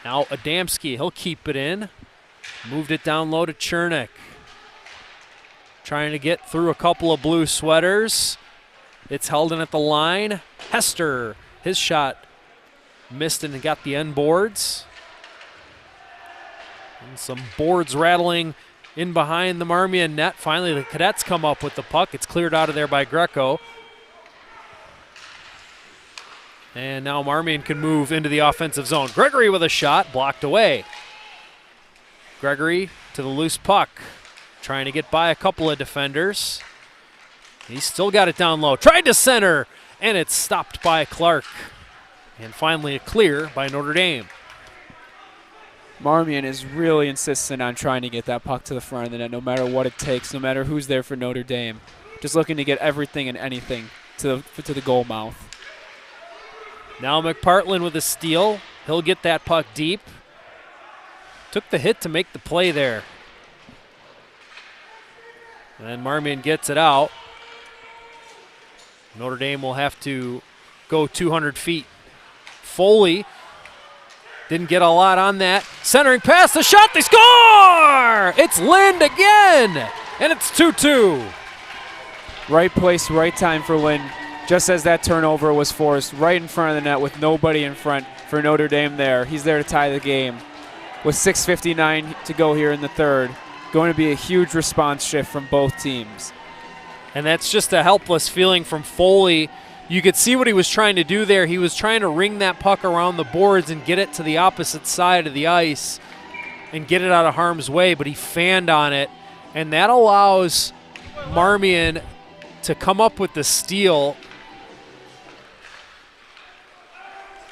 Now Adamski, he'll keep it in. Moved it down low to Chernick. Trying to get through a couple of blue sweaters. It's held in at the line. Hester, his shot missed and got the end boards. And some boards rattling in behind the Marmion net. Finally, the Cadets come up with the puck. It's cleared out of there by Greco. And now Marmion can move into the offensive zone. Gregory with a shot, blocked away. Gregory to the loose puck, trying to get by a couple of defenders. He's still got it down low. Tried to center, and it's stopped by Clark. And finally a clear by Notre Dame. Marmion is really insistent on trying to get that puck to the front of the net, no matter what it takes, no matter who's there for Notre Dame. Just looking to get everything and anything to the goal mouth. Now McPartland with a steal. He'll get that puck deep. Took the hit to make the play there. And Marmion gets it out. Notre Dame will have to go 200 feet. Foley didn't get a lot on that. Centering pass, the shot, they score! It's Lind again, and it's 2-2. Right place, right time for Lind. Just as that turnover was forced, right in front of the net with nobody in front for Notre Dame there. He's there to tie the game. With 6:59 to go here in the third, going to be a huge response shift from both teams. And that's just a helpless feeling from Foley. You could see what he was trying to do there. He was trying to ring that puck around the boards and get it to the opposite side of the ice and get it out of harm's way, but he fanned on it, and that allows Marmion to come up with the steal.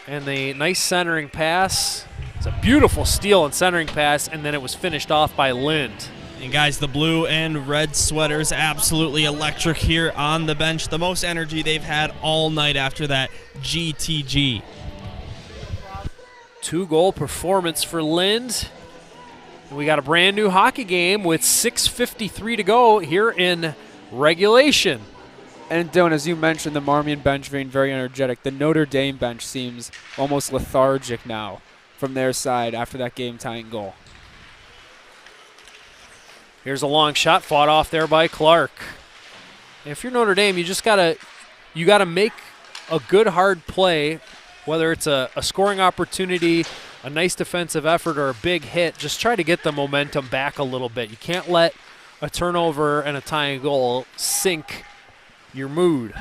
And the nice centering pass. It's a beautiful steal and centering pass, and then it was finished off by Lind. And guys, the blue and red sweaters absolutely electric here on the bench. The most energy they've had all night after that GTG. 2-goal performance for Lind. And we got a brand new hockey game with 6:53 to go here in regulation. And Dylan, as you mentioned, the Marmion bench being very energetic. The Notre Dame bench seems almost lethargic now from their side after that game-tying goal. Here's a long shot fought off there by Clark. If you're Notre Dame, you gotta make a good hard play, whether it's a scoring opportunity, a nice defensive effort, or a big hit. Just try to get the momentum back a little bit. You can't let a turnover and a tying goal sink your mood.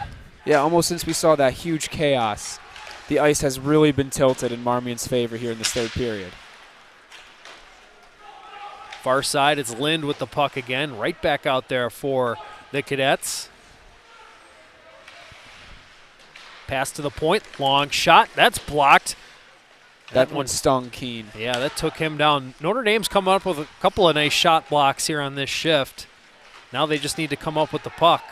Yeah, almost since we saw that huge chaos, the ice has really been tilted in Marmion's favor here in this third period. Far side, it's Lind with the puck again, right back out there for the Cadets. Pass to the point, long shot, that's blocked. That one stung Keene. Yeah, that took him down. Notre Dame's come up with a couple of nice shot blocks here on this shift. Now they just need to come up with the puck.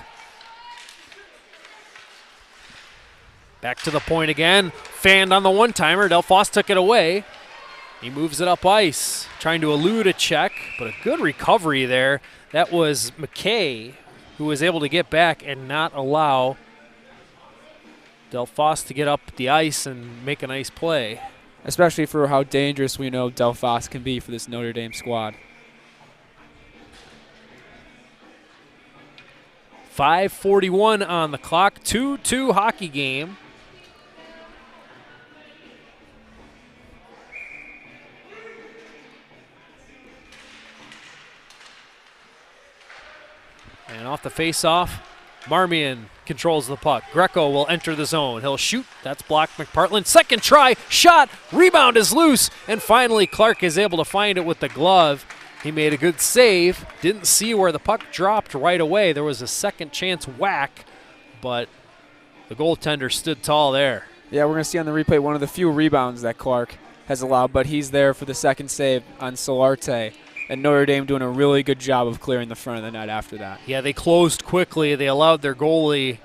Back to the point again. Fanned on the one-timer. Delphos took it away. He moves it up ice, trying to elude a check, but a good recovery there. That was McKay, who was able to get back and not allow Delphos to get up the ice and make a nice play. Especially for how dangerous we know Delphos can be for this Notre Dame squad. 5:41 on the clock, 2-2 hockey game. And off the face-off, Marmion controls the puck. Greco will enter the zone. He'll shoot. That's blocked. McPartland. Second try. Shot. Rebound is loose. And finally, Clark is able to find it with the glove. He made a good save. Didn't see where the puck dropped right away. There was a second chance whack, but the goaltender stood tall there. Yeah, we're going to see on the replay one of the few rebounds that Clark has allowed, but he's there for the second save on Solarte. And Notre Dame doing a really good job of clearing the front of the net after that. Yeah, they closed quickly. They allowed their goalie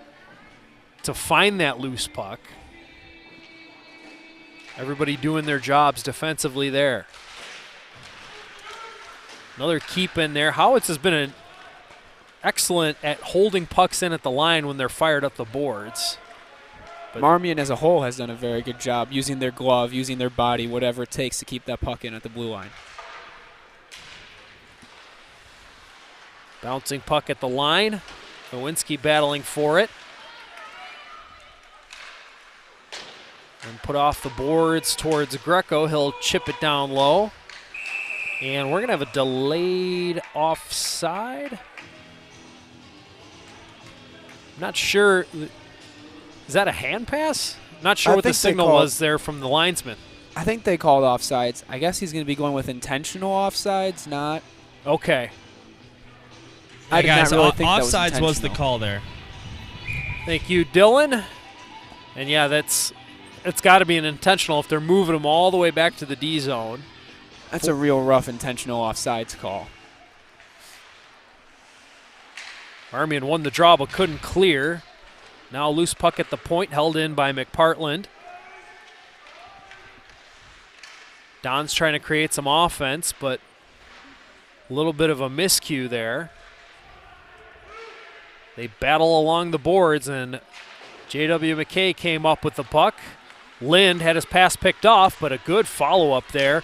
to find that loose puck. Everybody doing their jobs defensively there. Another keep in there. Howitz has been excellent at holding pucks in at the line when they're fired up the boards. But Marmion as a whole has done a very good job using their glove, using their body, whatever it takes to keep that puck in at the blue line. Bouncing puck at the line. Nowinski battling for it. And put off the boards towards Greco. He'll chip it down low. And we're going to have a delayed offside. I'm not sure. Is that a hand pass? Not sure what the signal was there from the linesman. I think they called offsides. I guess he's going to be going with intentional offsides, not. Okay. Yeah, I did guys, not really think offsides that was the call there. Thank you, Dylan. And yeah, it's got to be an intentional if they're moving them all the way back to the D zone. That's a real rough intentional offsides call. Marmion won the draw but couldn't clear. Now loose puck at the point, held in by McPartland. Don's trying to create some offense, but a little bit of a miscue there. They battle along the boards, and J.W. McKay came up with the puck. Lind had his pass picked off, but a good follow-up there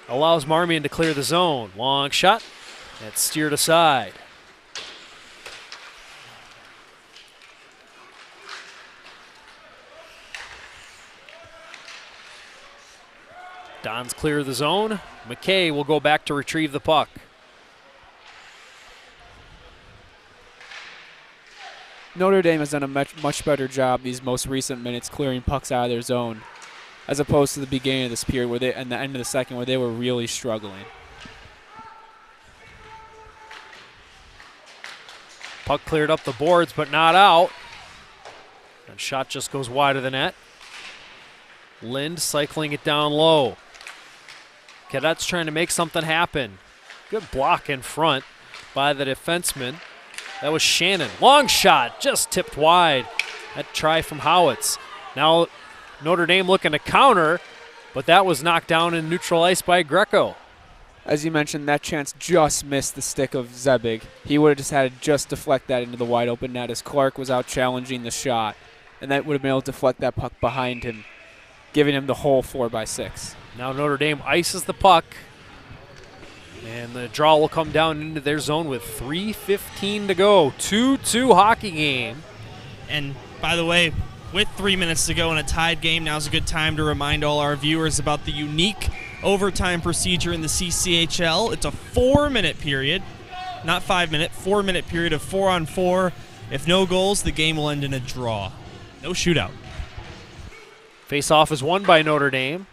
allows Marmion to clear the zone. Long shot. That's steered aside. Don's clear the zone. McKay will go back to retrieve the puck. Notre Dame has done a much better job these most recent minutes clearing pucks out of their zone, as opposed to the beginning of this period where and the end of the second where they were really struggling. Puck cleared up the boards, but not out. And shot just goes wide of the net. Lind cycling it down low. Cadets trying to make something happen. Good block in front by the defenseman. That was Shannon. Long shot, just tipped wide. That try from Howitz. Now Notre Dame looking to counter, but that was knocked down in neutral ice by Greco. As you mentioned, that chance just missed the stick of Zebig. He would have just had to just deflect that into the wide open net as Clark was out challenging the shot. And that would have been able to deflect that puck behind him, giving him the whole 4x6. Now Notre Dame ices the puck. And the draw will come down into their zone with 3:15 to go. 2-2 hockey game. And by the way, with 3 minutes to go in a tied game, now's a good time to remind all our viewers about the unique overtime procedure in the CCHL. It's a 4-minute period, not 5-minute, 4-minute period of 4-on-4. If no goals, the game will end in a draw. No shootout. Face-off is won by Notre Dame.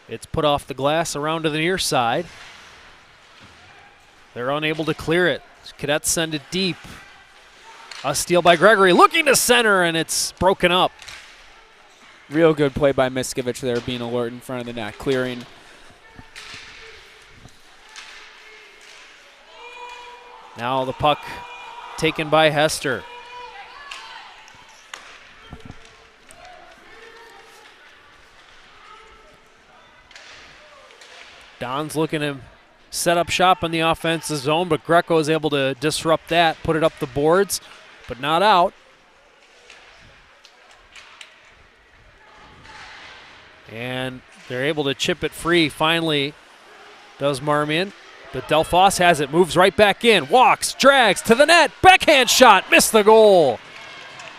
It's put off the glass around to the near side. They're unable to clear it. Cadets send it deep. A steal by Gregory, looking to center, and it's broken up. Real good play by Miskovich there, being alert in front of the net, clearing. Now the puck taken by Hester. Don's looking to set up shop in the offensive zone, but Greco is able to disrupt that, put it up the boards, but not out. And they're able to chip it free, finally, does Marmion. But Delphos has it, moves right back in, walks, drags to the net, backhand shot, missed the goal.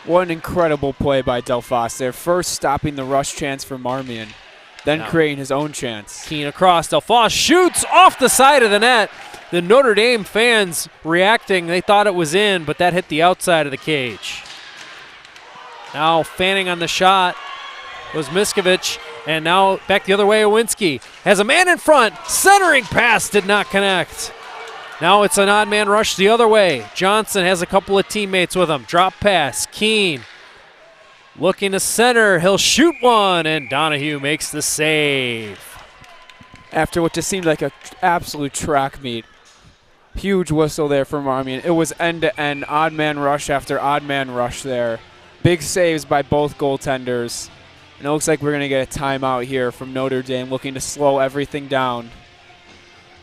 What an incredible play by Delphos there. First stopping the rush chance for Marmion, then creating his own chance. Keen across, Delphos shoots off the side of the net, the Notre Dame fans reacting. They thought it was in, but that hit the outside of the cage. Now fanning on the shot was Miskovich, and now back the other way, Owinski has a man in front. Centering pass did not connect. Now it's an odd man rush the other way. Johnson has a couple of teammates with him. Drop pass, Keene looking to center. He'll shoot one, and Donahue makes the save. After what just seemed like an absolute track meet. Huge whistle there for Marmion. It was end-to-end, odd man rush after odd man rush there. Big saves by both goaltenders. And it looks like we're going to get a timeout here from Notre Dame, looking to slow everything down.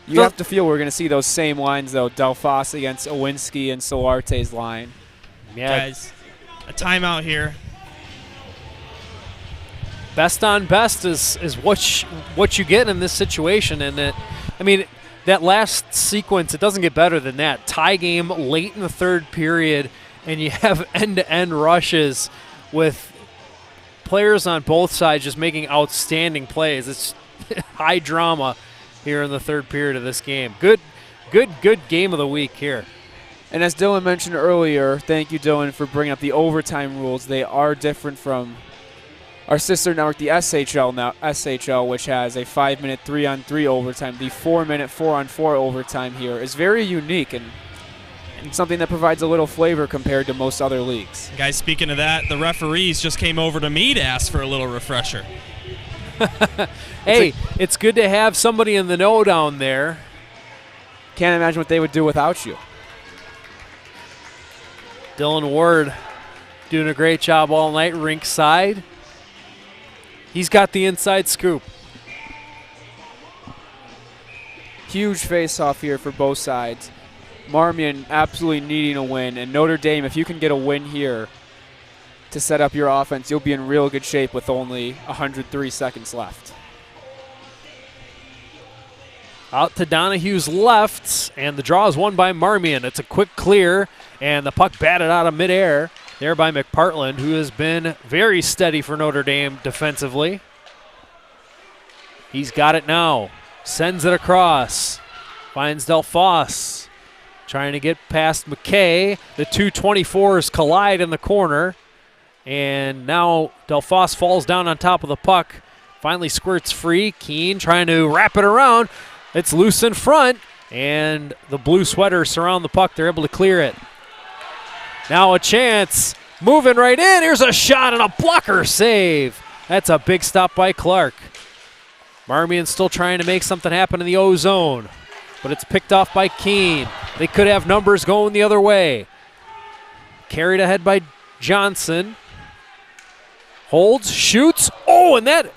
You have to feel we're going to see those same lines, though. Delphos against Owinski and Solarte's line. Yeah. Guys, a timeout here. Best on best is what you get in this situation. And that last sequence, it doesn't get better than that. Tie game late in the third period, and you have end-to-end rushes with players on both sides just making outstanding plays. It's high drama here in the third period of this game. Good game of the week here. And as Dylan mentioned earlier, thank you, Dylan, for bringing up the overtime rules. They are different from our sister network, the SHL, which has a 5-minute 3-on-3 overtime. The 4-minute 4-on-4 overtime here is very unique and something that provides a little flavor compared to most other leagues. Guys, speaking of that, the referees just came over to me to ask for a little refresher. Hey, it's good to have somebody in the know down there. Can't imagine what they would do without you. Dylan Ward doing a great job all night rink side. He's got the inside scoop. Huge face-off here for both sides. Marmion absolutely needing a win, and Notre Dame, if you can get a win here to set up your offense, you'll be in real good shape with only 103 seconds left. Out to Donahue's left, and the draw is won by Marmion. It's a quick clear, and the puck batted out of midair there by McPartland, who has been very steady for Notre Dame defensively. He's got it now. Sends it across. Finds Delphos. Trying to get past McKay. The two 24s collide in the corner. And now Delphos falls down on top of the puck. Finally squirts free. Keene trying to wrap it around. It's loose in front. And the blue sweaters surround the puck. They're able to clear it. Now a chance. Moving right in. Here's a shot and a blocker save. That's a big stop by Clark. Marmion still trying to make something happen in the O zone. But it's picked off by Keene. They could have numbers going the other way. Carried ahead by Johnson. Holds, shoots. Oh, and that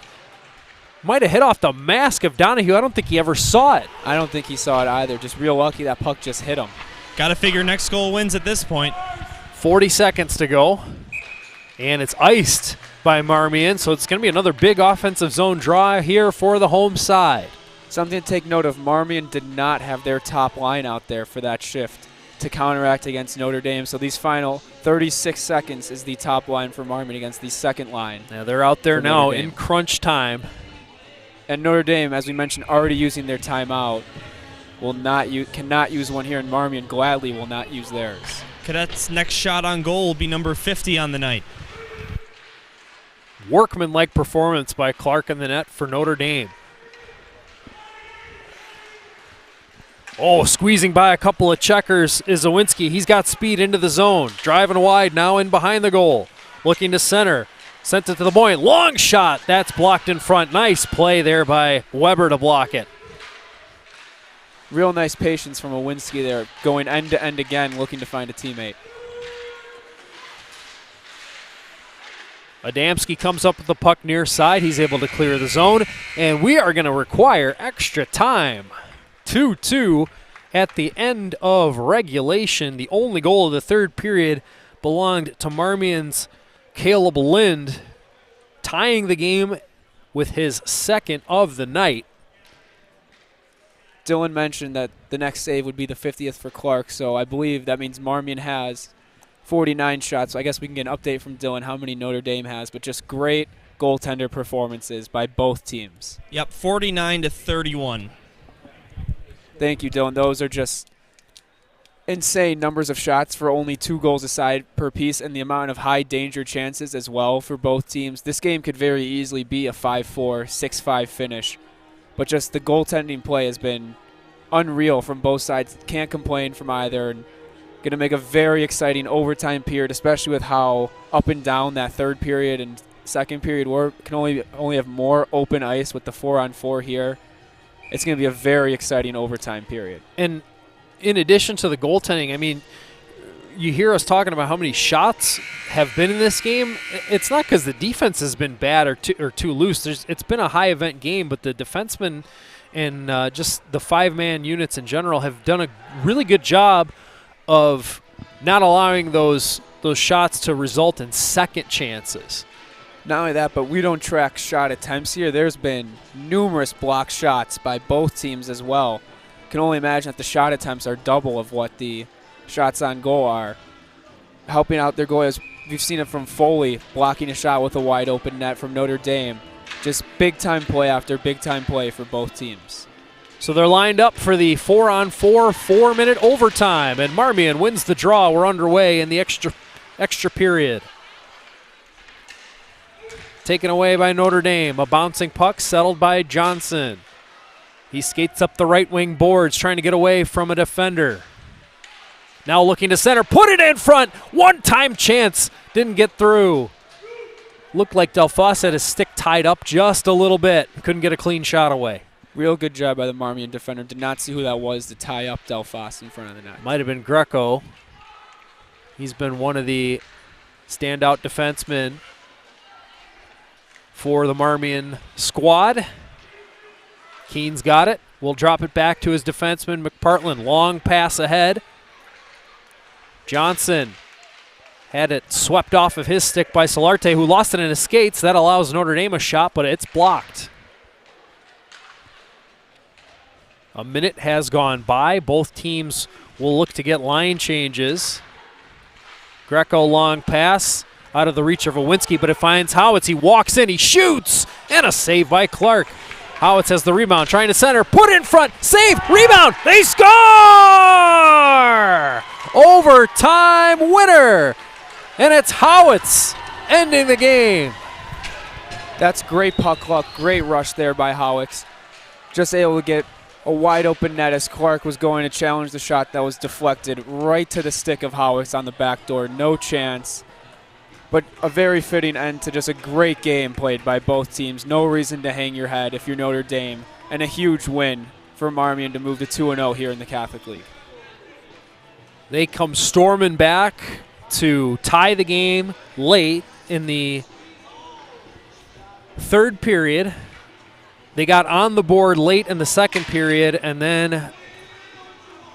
might have hit off the mask of Donahue. I don't think he ever saw it. I don't think he saw it either. Just real lucky that puck just hit him. Got to figure next goal wins at this point. 40 seconds to go. And it's iced by Marmion, so it's going to be another big offensive zone draw here for the home side. Something to take note of, Marmion did not have their top line out there for that shift to counteract against Notre Dame. So these final 36 seconds is the top line for Marmion against the second line. Now they're out there now in crunch time. And Notre Dame, as we mentioned, already using their timeout, cannot use one here, and Marmion gladly will not use theirs. Cadets' next shot on goal will be number 50 on the night. Workman-like performance by Clark in the net for Notre Dame. Oh, squeezing by a couple of checkers is Owinski. He's got speed into the zone. Driving wide, now in behind the goal. Looking to center. Sent it to the point. Long shot. That's blocked in front. Nice play there by Weber to block it. Real nice patience from Owinski there, going end to end again, looking to find a teammate. Adamski comes up with the puck near side. He's able to clear the zone, and we are going to require extra time. 2-2 at the end of regulation. The only goal of the third period belonged to Marmion's Caleb Lind, tying the game with his second of the night. Dylan mentioned that the next save would be the 50th for Clark, so I believe that means Marmion has 49 shots. So I guess we can get an update from Dylan how many Notre Dame has, but just great goaltender performances by both teams. Yep, 49-31. Thank you, Dylan. Those are just insane numbers of shots for only 2 goals aside per piece, and the amount of high danger chances as well for both teams. This game could very easily be a 5-4, 6-5 finish, but just the goaltending play has been unreal from both sides. Can't complain from either, and going to make a very exciting overtime period, especially with how up and down that third period and second period were. Can only have more open ice with the 4-on-4 here. It's going to be a very exciting overtime period. And in addition to the goaltending, I mean, you hear us talking about how many shots have been in this game. It's not because the defense has been bad or too loose. It's been a high-event game, but the defensemen and just the 5-man units in general have done a really good job of not allowing those shots to result in second chances. Not only that, but we don't track shot attempts here. There's been numerous block shots by both teams as well. Can only imagine that the shot attempts are double of what the shots on goal are. Helping out their goalies, we've seen it from Foley, blocking a shot with a wide open net from Notre Dame. Just big-time play after big-time play for both teams. So they're lined up for the 4-on-4 4-minute overtime, and Marmion wins the draw. We're underway in the extra period. Taken away by Notre Dame. A bouncing puck settled by Johnson. He skates up the right wing boards, trying to get away from a defender. Now looking to center, put it in front. One-time chance, didn't get through. Looked like Delfosse had his stick tied up just a little bit. Couldn't get a clean shot away. Real good job by the Marmion defender. Did not see who that was to tie up Delfosse in front of the net. Might have been Greco. He's been one of the standout defensemen for the Marmion squad. Keene's got it. Will drop it back to his defenseman, McPartland. Long pass ahead. Johnson had it swept off of his stick by Solarte, who lost it in his skates. That allows Notre Dame a shot, but it's blocked. A minute has gone by. Both teams will look to get line changes. Greco long pass out of the reach of Owinski, but it finds Howitz. He walks in, he shoots, and a save by Clark. Howitz has the rebound, trying to center, put it in front, save, rebound, they score! Overtime winner, and it's Howitz ending the game. That's great puck luck, great rush there by Howitz. Just able to get a wide open net as Clark was going to challenge the shot that was deflected right to the stick of Howitz on the back door. No chance. But a very fitting end to just a great game played by both teams. No reason to hang your head if you're Notre Dame. And a huge win for Marmion to move to 2-0 here in the Catholic League. They come storming back to tie the game late in the third period. They got on the board late in the second period and then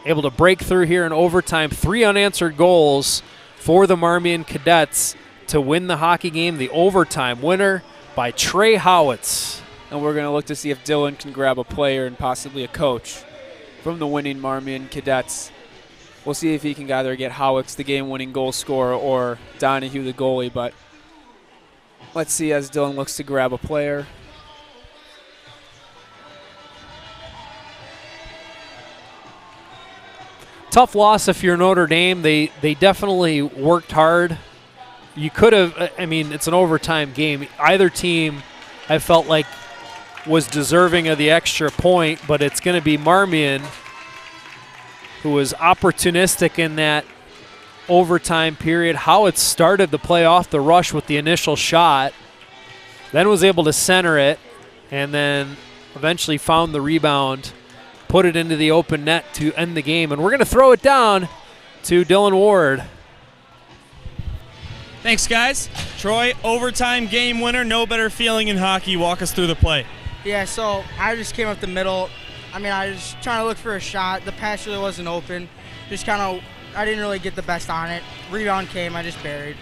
able to break through here in overtime. 3 unanswered goals for the Marmion Cadets to win the hockey game. The overtime winner by Trey Howitz. And we're going to look to see if Dylan can grab a player and possibly a coach from the winning Marmion Cadets. We'll see if he can either get Howitz, the game-winning goal scorer, or Donahue, the goalie. But let's see as Dylan looks to grab a player. Tough loss if you're Notre Dame. They definitely worked hard. You could have, I mean, it's an overtime game. Either team, I felt like, was deserving of the extra point, but it's going to be Marmion who was opportunistic in that overtime period. Howitz started the play off the rush with the initial shot, then was able to center it, and then eventually found the rebound, put it into the open net to end the game. And we're going to throw it down to Dylan Ward. Thanks, guys. Troy, overtime game winner. No better feeling in hockey. Walk us through the play. Yeah, so I just came up the middle. I mean, I was trying to look for a shot. The pass really wasn't open. Just kind of, I didn't really get the best on it. Rebound came, I just buried.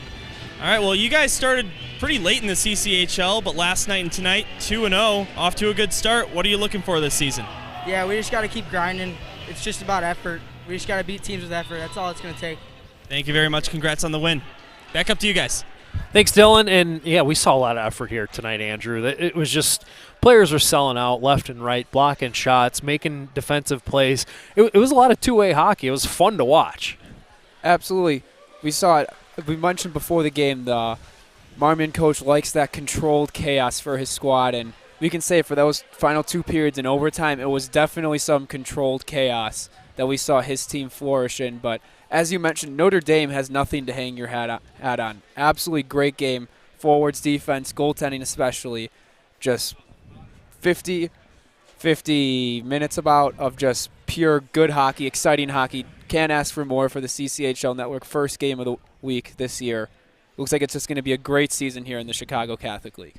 All right, well, you guys started pretty late in the CCHL, but last night and tonight, 2-0, off to a good start. What are you looking for this season? Yeah, we just got to keep grinding. It's just about effort. We just got to beat teams with effort. That's all it's going to take. Thank you very much. Congrats on the win. Back up to you guys. Thanks, Dylan. And, yeah, we saw a lot of effort here tonight, Andrew. It was just players were selling out left and right, blocking shots, making defensive plays. It was a lot of two-way hockey. It was fun to watch. Absolutely. We saw it. We mentioned before the game the Marmion coach likes that controlled chaos for his squad, and we can say for those final 2 periods in overtime, it was definitely some controlled chaos that we saw his team flourish in. But as you mentioned, Notre Dame has nothing to hang your hat on. Absolutely great game. Forwards, defense, goaltending especially. Just 50 minutes of just pure good hockey, exciting hockey. Can't ask for more for the CCHL Network first game of the week this year. Looks like it's just going to be a great season here in the Chicago Catholic League.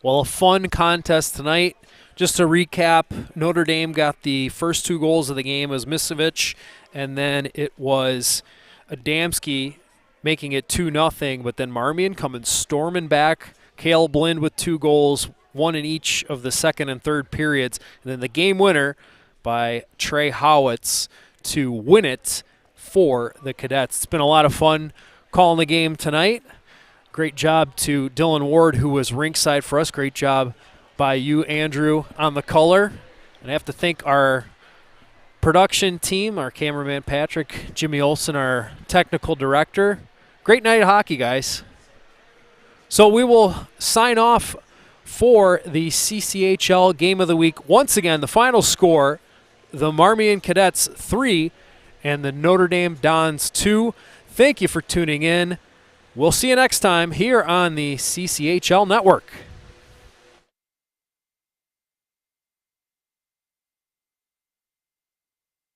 Well, a fun contest tonight. Just to recap, Notre Dame got the first 2 goals of the game. It was Misovic, and then it was Adamski making it 2-0, but then Marmion coming storming back. Cale Blind with 2 goals, 1 in each of the second and third periods. And then the game winner by Trey Howitz to win it for the Cadets. It's been a lot of fun calling the game tonight. Great job to Dylan Ward, who was rinkside for us. Great job by you, Andrew, on the color. And I have to thank our production team, our cameraman Patrick, Jimmy Olson, our technical director. Great night of hockey, guys. So we will sign off for the CCHL Game of the Week. Once again, the final score, the Marmion Cadets 3 and the Notre Dame Dons 2. Thank you for tuning in. We'll see you next time here on the CCHL Network.